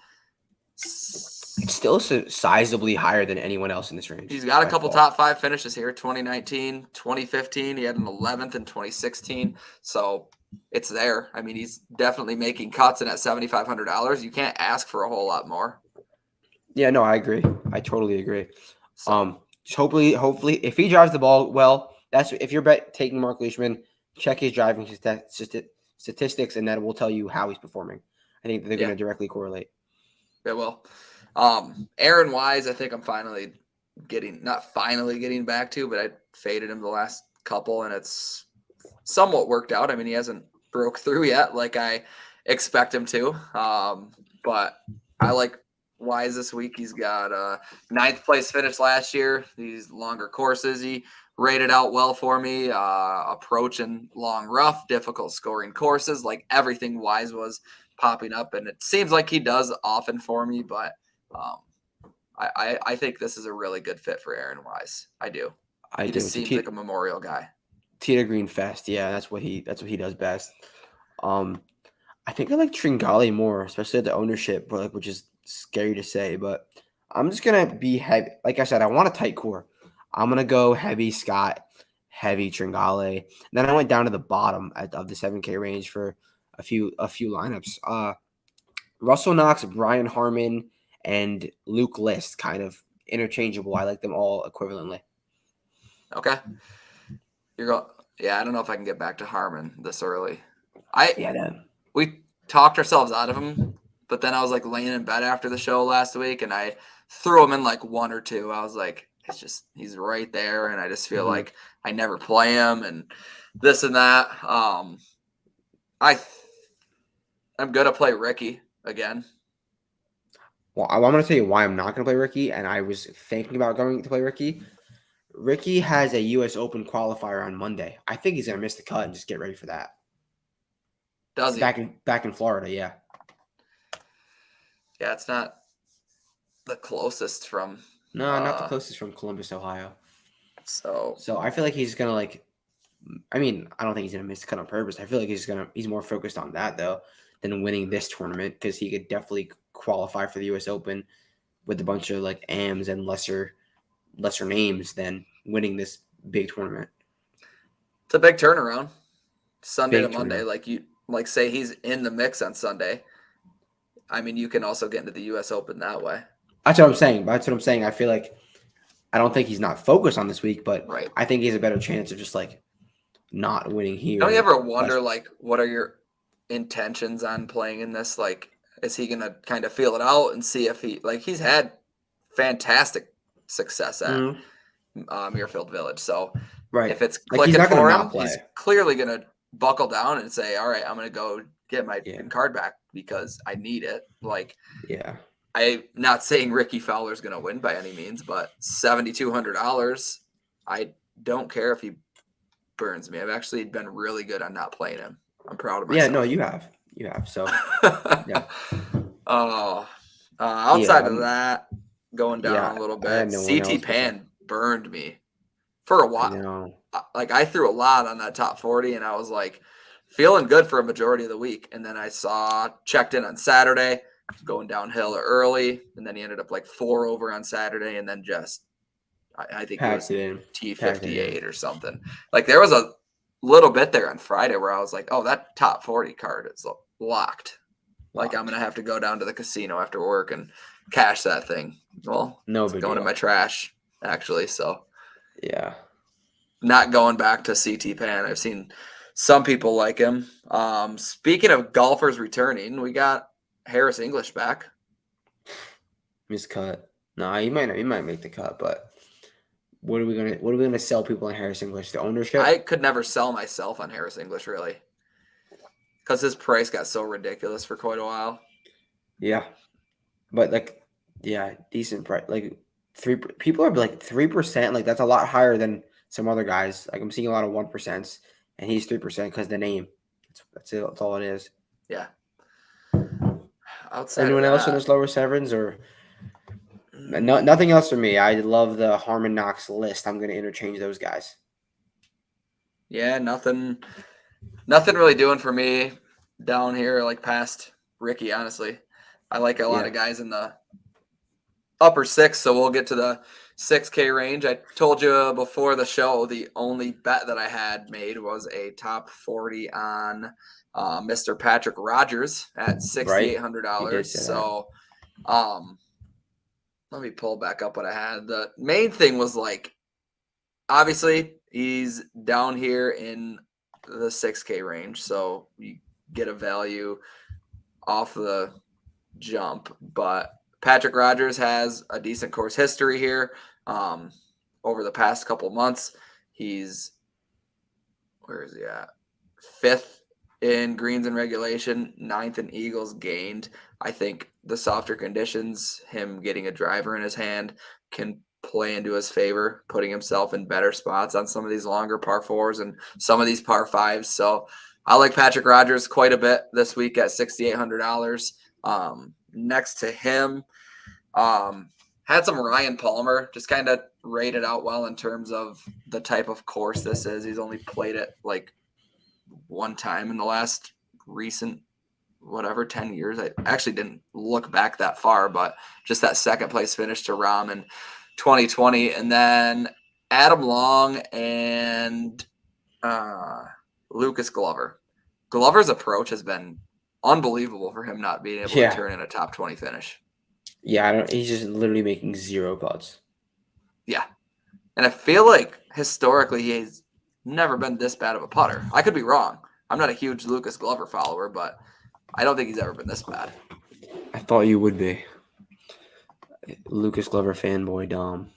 [SPEAKER 2] It's still sizably higher than anyone else in this range.
[SPEAKER 1] He's got a
[SPEAKER 2] By
[SPEAKER 1] couple
[SPEAKER 2] far.
[SPEAKER 1] top five finishes here 2019, 2015. He had an 11th in 2016. So it's there. I mean, he's definitely making cuts, and at $7,500, you can't ask for a whole lot more.
[SPEAKER 2] Yeah, no, I agree. I totally agree.
[SPEAKER 1] So
[SPEAKER 2] Just hopefully, if he drives the ball well, that's if you're taking Mark Leishman, check his driving statistics, and that will tell you how he's performing. I think they're going
[SPEAKER 1] yeah,
[SPEAKER 2] to directly correlate.
[SPEAKER 1] it will. Aaron Wise, I think I'm not finally getting back to, but I faded him the last couple, and it's somewhat worked out. I mean, he hasn't broke through yet like I expect him to. But I like Wise this week. He's got a ninth place finish last year. These longer courses, he rated out well for me. Approach and long rough, difficult scoring courses, like everything Wise was popping up, and it seems like he does often for me. But um, I think this is a really good fit for Aaron Wise. I do.
[SPEAKER 2] I
[SPEAKER 1] He
[SPEAKER 2] do.
[SPEAKER 1] just
[SPEAKER 2] It's a
[SPEAKER 1] seems like a Memorial guy.
[SPEAKER 2] Tita Green Fest. Yeah, that's what he does best. Um, I think I like Tringale more, especially at the ownership, but which is scary to say. But I'm just gonna be heavy. Like I said, I want a tight core. I'm gonna go heavy Scott, heavy Tringale. Then I went down to the bottom of the 7K range for a few lineups. Russell Knox, Brian Harmon, and Luke List, kind of interchangeable. I like them all equivalently.
[SPEAKER 1] Okay. You're going. Yeah, I don't know if I can get back to Harmon this early.
[SPEAKER 2] Yeah,
[SPEAKER 1] We talked ourselves out of him, but then I was like laying in bed after the show last week, and I threw him in like one or two. I was like, he's right there, and I just feel like I never play him, and this and that. I'm gonna play Ricky again.
[SPEAKER 2] Well, I'm going to tell you why I'm not going to play Ricky, and I was thinking about going to play Ricky. Ricky has a U.S. Open qualifier on Monday. I think he's going to miss the cut and just get ready for that.
[SPEAKER 1] Does he?
[SPEAKER 2] Back in Florida, yeah.
[SPEAKER 1] Yeah, it's not the closest from.
[SPEAKER 2] No, not the closest from Columbus, Ohio.
[SPEAKER 1] So
[SPEAKER 2] I feel like he's going to like. I mean, I don't think he's going to miss the cut on purpose. I feel like he's more focused on that though than winning this tournament because he could definitely qualify for the U.S. Open with a bunch of like AMs and lesser names than winning this big tournament.
[SPEAKER 1] it's a big turnaround. Sunday to
[SPEAKER 2] Big
[SPEAKER 1] Monday,
[SPEAKER 2] tournament.
[SPEAKER 1] say he's in the mix on Sunday. I mean, you can also get into the U.S. Open that way.
[SPEAKER 2] That's what I'm saying. I feel like I don't think he's not focused on this week, but
[SPEAKER 1] Right.
[SPEAKER 2] I think he has a better chance of just like not winning here.
[SPEAKER 1] Don't you ever wonder, like, what are your intentions on playing in this? Like, is he going to kind of feel it out and see if he's had fantastic success at
[SPEAKER 2] Mhm.
[SPEAKER 1] Muirfield Village. So
[SPEAKER 2] Right.
[SPEAKER 1] if it's
[SPEAKER 2] Like, he's
[SPEAKER 1] clicking
[SPEAKER 2] not gonna
[SPEAKER 1] for
[SPEAKER 2] not
[SPEAKER 1] him, he's
[SPEAKER 2] play.
[SPEAKER 1] clearly going to buckle down and say, all right, I'm going to go get my
[SPEAKER 2] Yeah.
[SPEAKER 1] card back because I need it. Like,
[SPEAKER 2] Yeah.
[SPEAKER 1] I'm not saying Ricky Fowler's going to win by any means, but $7,200, I don't care if he burns me. I've actually been really good on not playing him. I'm proud of
[SPEAKER 2] Yeah, no,
[SPEAKER 1] myself.
[SPEAKER 2] you have. You have. So, yeah.
[SPEAKER 1] Oh,
[SPEAKER 2] Yeah,
[SPEAKER 1] outside of that, going down
[SPEAKER 2] yeah,
[SPEAKER 1] a little
[SPEAKER 2] I had
[SPEAKER 1] bit,
[SPEAKER 2] no one
[SPEAKER 1] CT
[SPEAKER 2] else besides.
[SPEAKER 1] Pan burned me for a
[SPEAKER 2] I
[SPEAKER 1] while.
[SPEAKER 2] know.
[SPEAKER 1] Like, I threw a lot on that top 40, and I was like feeling good for a majority of the week. And then I checked in on Saturday, going downhill early, and then he ended up like 4 over on Saturday, and then just I think it
[SPEAKER 2] Packed
[SPEAKER 1] was
[SPEAKER 2] it in. Packed it in.
[SPEAKER 1] T58 or something. Like, there was a little bit there on Friday where I was like, oh, that top 40 card is locked. Like, I'm
[SPEAKER 2] Locked.
[SPEAKER 1] going to have to go down to the casino after work and cash that thing. Well,
[SPEAKER 2] No
[SPEAKER 1] it's
[SPEAKER 2] big
[SPEAKER 1] going in
[SPEAKER 2] deal.
[SPEAKER 1] my trash, actually. So,
[SPEAKER 2] Yeah.
[SPEAKER 1] not going back to CT Pan. I've seen some people like him. Speaking of golfers returning, we got Harris English back.
[SPEAKER 2] Miscut. Nah, he might make the cut, but what are we gonna sell people in Harris English? The
[SPEAKER 1] I
[SPEAKER 2] ownership?
[SPEAKER 1] could never sell myself on Harris English, really, because his price got so ridiculous for quite a while.
[SPEAKER 2] Yeah. But like, yeah, decent price. Like, people are like 3%. Like, that's a lot higher than some other guys. Like, I'm seeing a lot of 1%, and he's 3% because the name. That's it. That's all it is.
[SPEAKER 1] Yeah. Outside of
[SPEAKER 2] Anyone else on
[SPEAKER 1] that,
[SPEAKER 2] this lower sevens or nothing else for me? I love the Harmon Knox list. I'm gonna interchange those guys.
[SPEAKER 1] yeah, nothing really doing for me down here like past Ricky, honestly. I like a lot
[SPEAKER 2] Yeah.
[SPEAKER 1] of guys in the upper six, so we'll get to the 6K range. I told you before the show the only bet that I had made was a top 40 on Mr. Patrick Rogers at
[SPEAKER 2] Right. You did
[SPEAKER 1] $6,800.
[SPEAKER 2] say that.
[SPEAKER 1] So let me pull back up what I had. The main thing was, like, obviously he's down here in the 6K range, so you get a value off the jump. But Patrick Rogers has a decent course history here. Over the past couple months, he's where is he at? 5th in greens and regulation, 9th in eagles gained. I think the softer conditions, him getting a driver in his hand, can play into his favor, putting himself in better spots on some of these longer par fours and some of these par fives. So I like Patrick Rogers quite a bit this week at $6,800. Next to him, had some Ryan Palmer, just kind of rated out well in terms of the type of course this is. He's only played it like one time in the last recent 10 years. I actually didn't look back that far, but just that second place finish to Rahm in 2020. And then Adam Long and Lucas Glover. Glover's approach has been unbelievable for him not being able to
[SPEAKER 2] Yeah.
[SPEAKER 1] turn in a top 20 finish.
[SPEAKER 2] Yeah, he's just literally making 0 putts.
[SPEAKER 1] Yeah. And I feel like historically he's never been this bad of a putter. I could be wrong. I'm not a huge Lucas Glover follower, but I don't think he's ever been this bad.
[SPEAKER 2] I thought you would be. Lucas Glover fanboy Dom.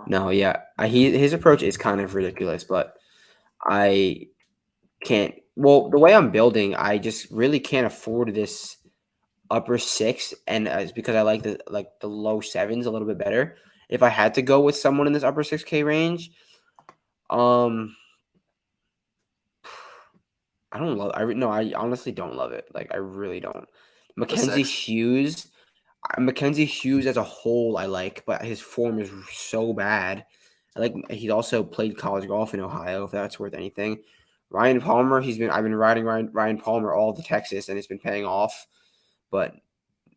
[SPEAKER 2] No, yeah. His approach is kind of ridiculous, but I can't. Well, the way I'm building, I just really can't afford this upper 6, and it's because I like the low 7s a little bit better. If I had to go with someone in this upper 6K range, I don't love. I honestly don't love it. Like, I really don't. Mackenzie Hughes as a whole I like, but his form is so bad. He's also played college golf in Ohio, if that's worth anything. Ryan Palmer, I've been riding Ryan Palmer all to Texas, and it's been paying off. But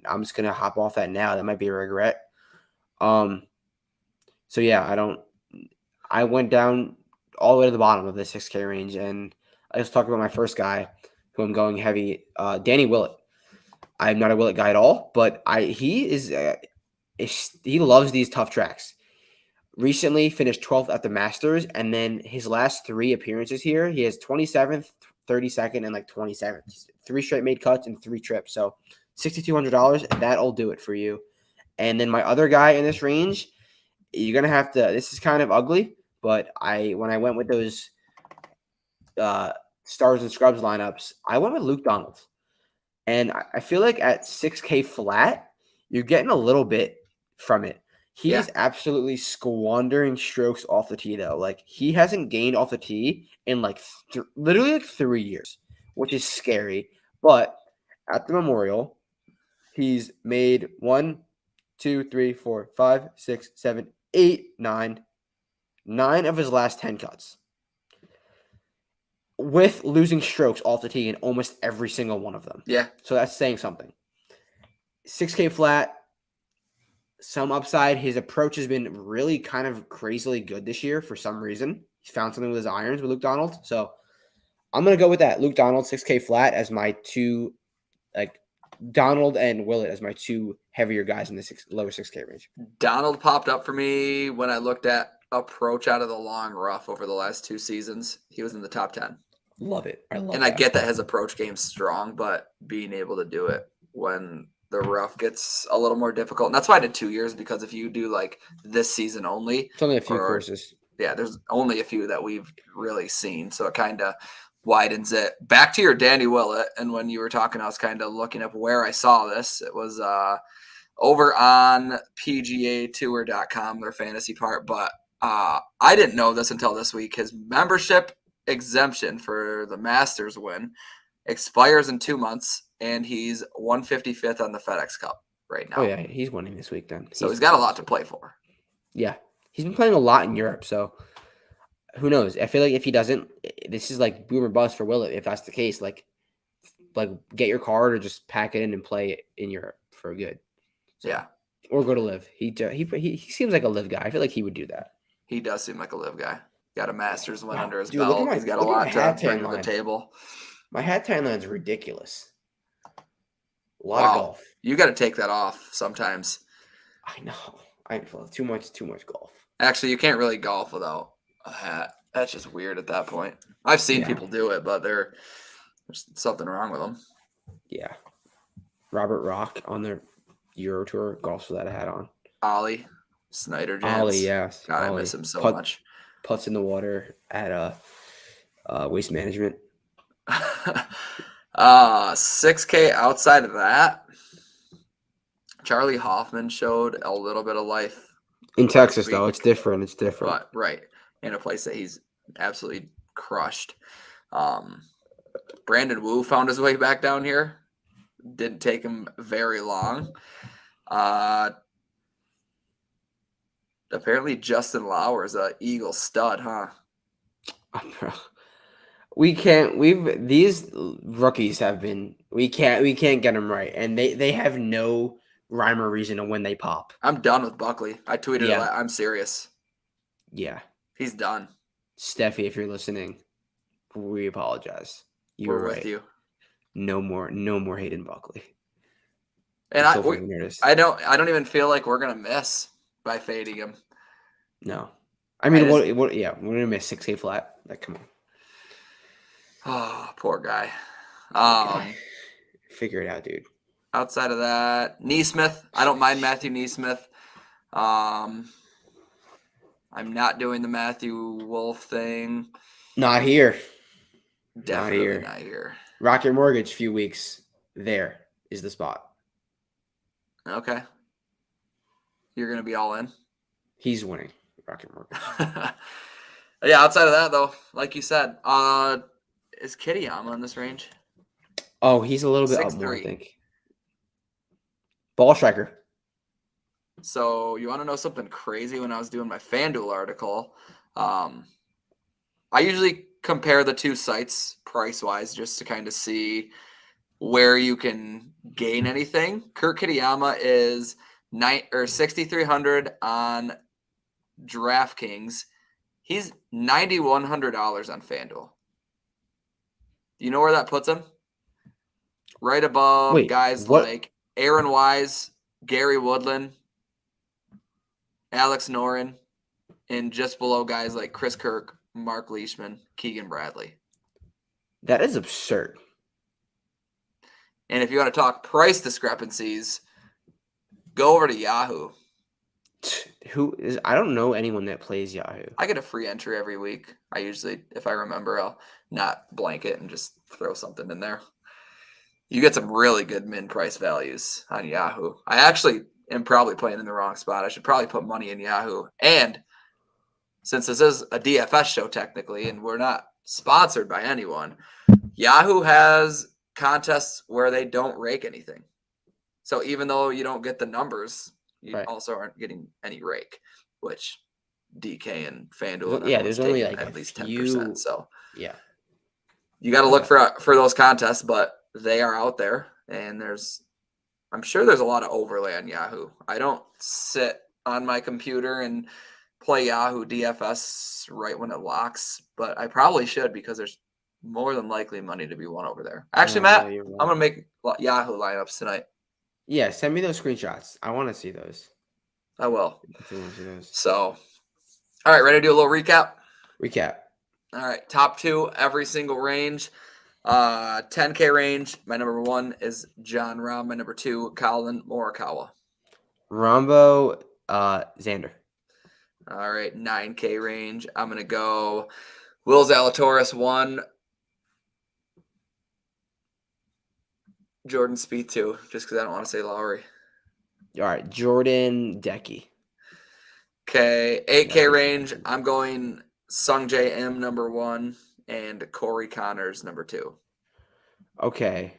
[SPEAKER 2] I'm just gonna hop off that now. That might be a regret. So yeah, I went down all the way to the bottom of the 6K range, and I just talked about my first guy, who I'm going heavy, Danny Willett. I'm not a Willett guy at all, but he loves these tough tracks. Recently finished 12th at the Masters, and then his last 3 appearances here, he has 27th, 32nd, and like 27th. 3 straight made cuts and 3 trips. So $6,200, that'll do it for you. And then my other guy in this range, you're gonna have to. This is kind of ugly, but when I went with those stars and scrubs lineups, I went with Luke Donald, and I feel like at 6K flat, you're getting a little bit from it. He
[SPEAKER 1] Yeah.
[SPEAKER 2] is absolutely squandering strokes off the tee, though. Like he hasn't gained off the tee in like literally like 3 years, which is scary. But at the Memorial, he's made 1, 2, 3, 4, 5, 6, 7, 8, 9 of his last 10 cuts, with losing strokes off the tee in almost every single one of them.
[SPEAKER 1] Yeah.
[SPEAKER 2] So that's saying something. 6K flat, some upside. His approach has been really kind of crazily good this year for some reason. He's found something with his irons with Luke Donald. So I'm going to go with that. Luke Donald, 6K flat as my two, like Donald and Willett as my two heavier guys in the lower 6K range.
[SPEAKER 1] Donald popped up for me when I looked at approach out of the long rough over the last 2 seasons. He was in the top 10.
[SPEAKER 2] Love it. I love
[SPEAKER 1] And
[SPEAKER 2] that.
[SPEAKER 1] I get that his approach game's strong, but being able to do it when the rough gets a little more difficult. And that's why I did 2 years, because if you do like this season only,
[SPEAKER 2] It's only a few courses.
[SPEAKER 1] Yeah, there's only a few that we've really seen. So it kind of widens it. Back to your Danny Willett. And when you were talking, I was kind of looking up where I saw this. It was over on PGAtour.com, their fantasy part. But I didn't know this until this week. His membership exemption for the Masters win expires in 2 months, and he's 155th on the FedEx Cup right now.
[SPEAKER 2] Oh, yeah, he's winning this week then.
[SPEAKER 1] So he's got a lot to play for.
[SPEAKER 2] Yeah. He's been playing a lot in Europe, so who knows? I feel like if he doesn't, this is like boom or bust for Willett. If that's the case, like get your card or just pack it in and play it in Europe for good. So,
[SPEAKER 1] yeah.
[SPEAKER 2] Or go to live. He seems like a live guy. I feel like he would do that.
[SPEAKER 1] He does seem like a live guy. Got a Masters win under his
[SPEAKER 2] Dude,
[SPEAKER 1] belt. He's got a lot to bring to the table.
[SPEAKER 2] My hat tan line's ridiculous. A lot of golf.
[SPEAKER 1] You got to take that off sometimes.
[SPEAKER 2] I know. I feel too much golf.
[SPEAKER 1] Actually, you can't really golf without a hat. That's just weird at that point. I've seen people do it, but there's something wrong with them.
[SPEAKER 2] Yeah. Robert Rock on their Euro Tour golfs without a hat on.
[SPEAKER 1] Ollie Snyder Jans.
[SPEAKER 2] Ollie, yes.
[SPEAKER 1] God, I miss him so much.
[SPEAKER 2] Putts in the water at Waste Management.
[SPEAKER 1] 6K outside of that, Charlie Hoffman showed a little bit of life.
[SPEAKER 2] In Texas, though, it's different. It's different.
[SPEAKER 1] But, right. In a place that he's absolutely crushed. Brandon Wu found his way back down here. Didn't take him very long. Apparently Justin Lauer's a Eagle stud, huh?
[SPEAKER 2] These rookies have been, we can't get them right. And they have no rhyme or reason on when they pop.
[SPEAKER 1] I'm done with Buckley. I tweeted it. I'm serious.
[SPEAKER 2] Yeah.
[SPEAKER 1] He's done.
[SPEAKER 2] Steffi, if you're listening, we apologize.
[SPEAKER 1] We're with you.
[SPEAKER 2] No more Hayden Buckley.
[SPEAKER 1] And I don't even feel like we're gonna miss by fading him.
[SPEAKER 2] No. I mean, we're gonna miss 6K flat. Like, come on.
[SPEAKER 1] Oh, poor guy.
[SPEAKER 2] Figure it out, dude.
[SPEAKER 1] Outside of that, Neesmith. I don't mind Matthew Neesmith. I'm not doing the Matthew Wolf thing.
[SPEAKER 2] Not here.
[SPEAKER 1] Definitely not here.
[SPEAKER 2] Rocket Mortgage, few weeks. There is the spot.
[SPEAKER 1] Okay. You're gonna be all in?
[SPEAKER 2] He's winning. Rocket Mortgage.
[SPEAKER 1] Yeah, outside of that though, like you said, is Kitayama in this range?
[SPEAKER 2] Oh, he's a little bit up more, I think. Ball striker.
[SPEAKER 1] So you want to know something crazy? When I was doing my FanDuel article, I usually compare the two sites price-wise just to kind of see where you can gain anything. Kurt Kitayama is 6,300 on DraftKings. He's $9,100 on FanDuel. Do you know where that puts him? Right above guys like Aaron Wise, Gary Woodland, Alex Noren, and just below guys like Chris Kirk, Mark Leishman, Keegan Bradley.
[SPEAKER 2] That is absurd.
[SPEAKER 1] And if you want to talk price discrepancies, Go over to Yahoo.
[SPEAKER 2] Who is? I don't know anyone that plays Yahoo.
[SPEAKER 1] I get a free entry every week. I usually, if I remember, I'll not blanket and just throw something in there. You get some really good min price values on Yahoo. I actually am probably playing in the wrong spot. I should probably put money in Yahoo. And since this is a DFS show technically, and we're not sponsored by anyone, Yahoo has contests where they don't rake anything. So even though you don't get the numbers, you also aren't getting any rake, which DK and FanDuel and
[SPEAKER 2] there's only like
[SPEAKER 1] at least 10%. So
[SPEAKER 2] yeah,
[SPEAKER 1] you got to look for those contests, but they are out there, and I'm sure there's a lot of overlay on Yahoo. I don't sit on my computer and play Yahoo DFS right when it locks, but I probably should because there's more than likely money to be won over there. Actually, Matt, I'm going to make Yahoo lineups tonight.
[SPEAKER 2] Yeah, send me those screenshots. I want to see those.
[SPEAKER 1] I will.
[SPEAKER 2] I want to see those.
[SPEAKER 1] So, all right, ready to do a little recap?
[SPEAKER 2] All
[SPEAKER 1] right, top 2, every single range. 10K range. My number 1 is John Rahm. My number 2, Colin Morikawa.
[SPEAKER 2] Rombo, Xander.
[SPEAKER 1] All right, 9K range. I'm going to go Will Zalatoris 1, Jordan Spieth 2, just because I don't want to say Lowry.
[SPEAKER 2] All right, Jordan Decky.
[SPEAKER 1] Okay, 8K range. I'm going Sungjae M number 1 and Corey Connors number 2.
[SPEAKER 2] Okay,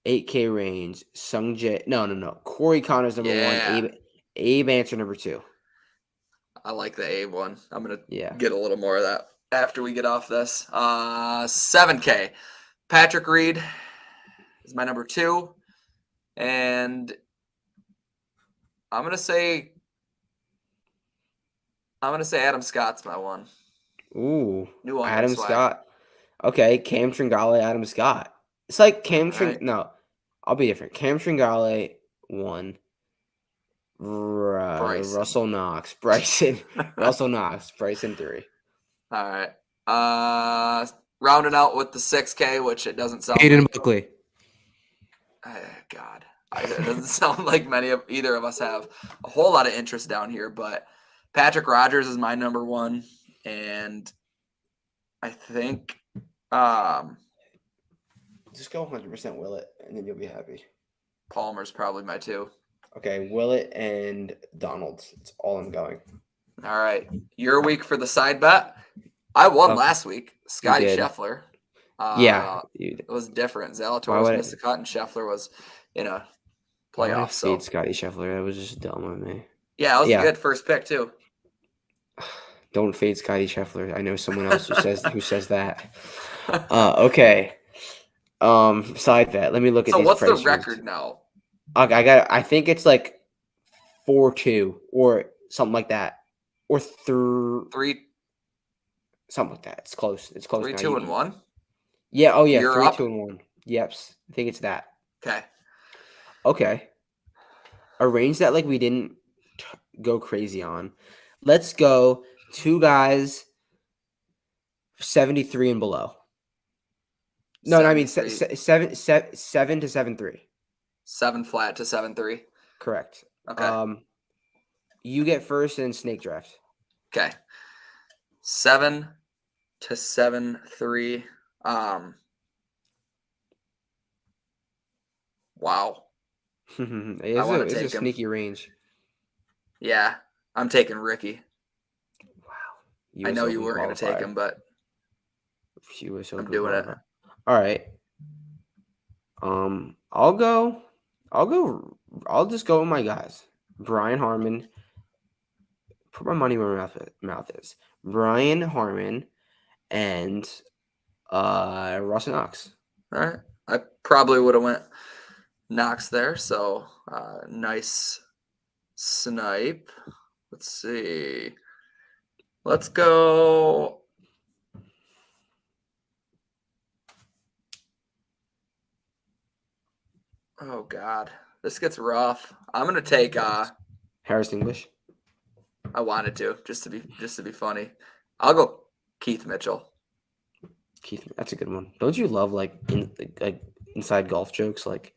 [SPEAKER 2] 8K range. Sungjae. No. Corey Connors number 1. Abe Answer number 2.
[SPEAKER 1] I like the Abe one. I'm gonna get a little more of that after we get off this. 7K. Patrick Reed is my number 2, and I'm gonna say Adam Scott's my 1.
[SPEAKER 2] Ooh,
[SPEAKER 1] New
[SPEAKER 2] Adam Scott. Okay, Cam Tringale, Adam Scott. It's like Cam No, I'll be different. Cam Tringale 1. Russell Knox, Bryson. Russell Knox, Bryson 3.
[SPEAKER 1] All right. Rounding out with the 6K, which it doesn't sound
[SPEAKER 2] Hayden Buckley.
[SPEAKER 1] God. It doesn't sound like either of us have a whole lot of interest down here, but Patrick Rogers is my number 1, and I think
[SPEAKER 2] just go 100% Willett, and then you'll be happy.
[SPEAKER 1] Palmer's probably my 2.
[SPEAKER 2] Okay, Willett and Donalds. That's all I'm going.
[SPEAKER 1] All right. Your week for the side bet. I won last week. Scotty Scheffler. It was different. Zalatoris missed the cut, and Scheffler was in a playoff.
[SPEAKER 2] So Scotty Scheffler. That was just dumb of me.
[SPEAKER 1] Yeah, it was a good first pick too.
[SPEAKER 2] Don't fade Scotty Scheffler. I know someone else who says that. Okay. Side bet. Let me look at.
[SPEAKER 1] So what's the record now?
[SPEAKER 2] I think it's like 4-2 or something like that, or 3. Something like that. It's close.
[SPEAKER 1] 3-2-1.
[SPEAKER 2] Yeah. Oh yeah.
[SPEAKER 1] You're
[SPEAKER 2] 3-2-1. Yep. I think it's that. Okay. A range that like we didn't go crazy on. Let's go 2 guys 73 and below. No, I mean 7 to 7-3.
[SPEAKER 1] 7 flat to 7-3.
[SPEAKER 2] Correct.
[SPEAKER 1] Okay.
[SPEAKER 2] You get first in snake draft.
[SPEAKER 1] Okay. 7 to 7-3. Wow.
[SPEAKER 2] It's a sneaky range.
[SPEAKER 1] Yeah, I'm taking Ricky.
[SPEAKER 2] Wow.
[SPEAKER 1] I know you weren't going to take him, but I'm doing it.
[SPEAKER 2] All right. I'll just go with my guys. Brian Harmon. Put my money where my mouth is. Brian Harmon and Russell Knox.
[SPEAKER 1] All right. I probably would have went Knox there, so nice snipe. Let's see. Let's go. Oh God, this gets rough. I'm gonna take
[SPEAKER 2] Harris English.
[SPEAKER 1] I wanted to just to be funny. I'll go Keith Mitchell.
[SPEAKER 2] That's a good one. Don't you love like inside golf jokes? Like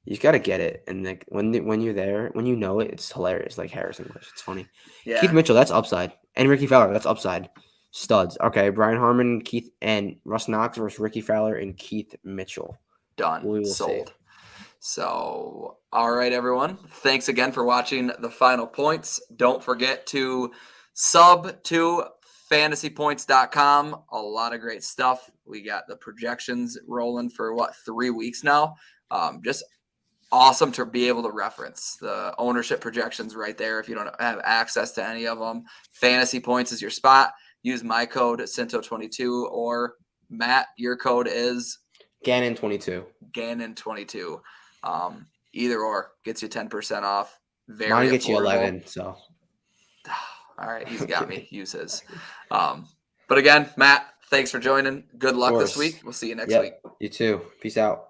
[SPEAKER 2] You just got to get it. And like when you're there, when you know it, it's hilarious. Like Harris English. It's funny.
[SPEAKER 1] Yeah,
[SPEAKER 2] Keith Mitchell, that's upside. And Ricky Fowler, that's upside. Studs. Okay, Brian Harmon, Keith, and Russ Knox versus Ricky Fowler and Keith Mitchell.
[SPEAKER 1] done.
[SPEAKER 2] We will see.
[SPEAKER 1] Sold. So, all right, everyone. Thanks again for watching the final points. Don't forget to sub to fantasypoints.com. A lot of great stuff. We got the projections rolling for 3 weeks now. Just awesome to be able to reference the ownership projections right there. If you don't have access to any of them, Fantasy Points is your spot. Use my code Cinto22, or Matt, your code is
[SPEAKER 2] Gannon22.
[SPEAKER 1] Gannon22. Either or gets you 10% off. Very
[SPEAKER 2] Mine
[SPEAKER 1] affordable.
[SPEAKER 2] gets you 11. So,
[SPEAKER 1] all right, he's got me. Use his. But again, Matt, thanks for joining. Good luck this week. We'll see you next week.
[SPEAKER 2] You too. Peace out.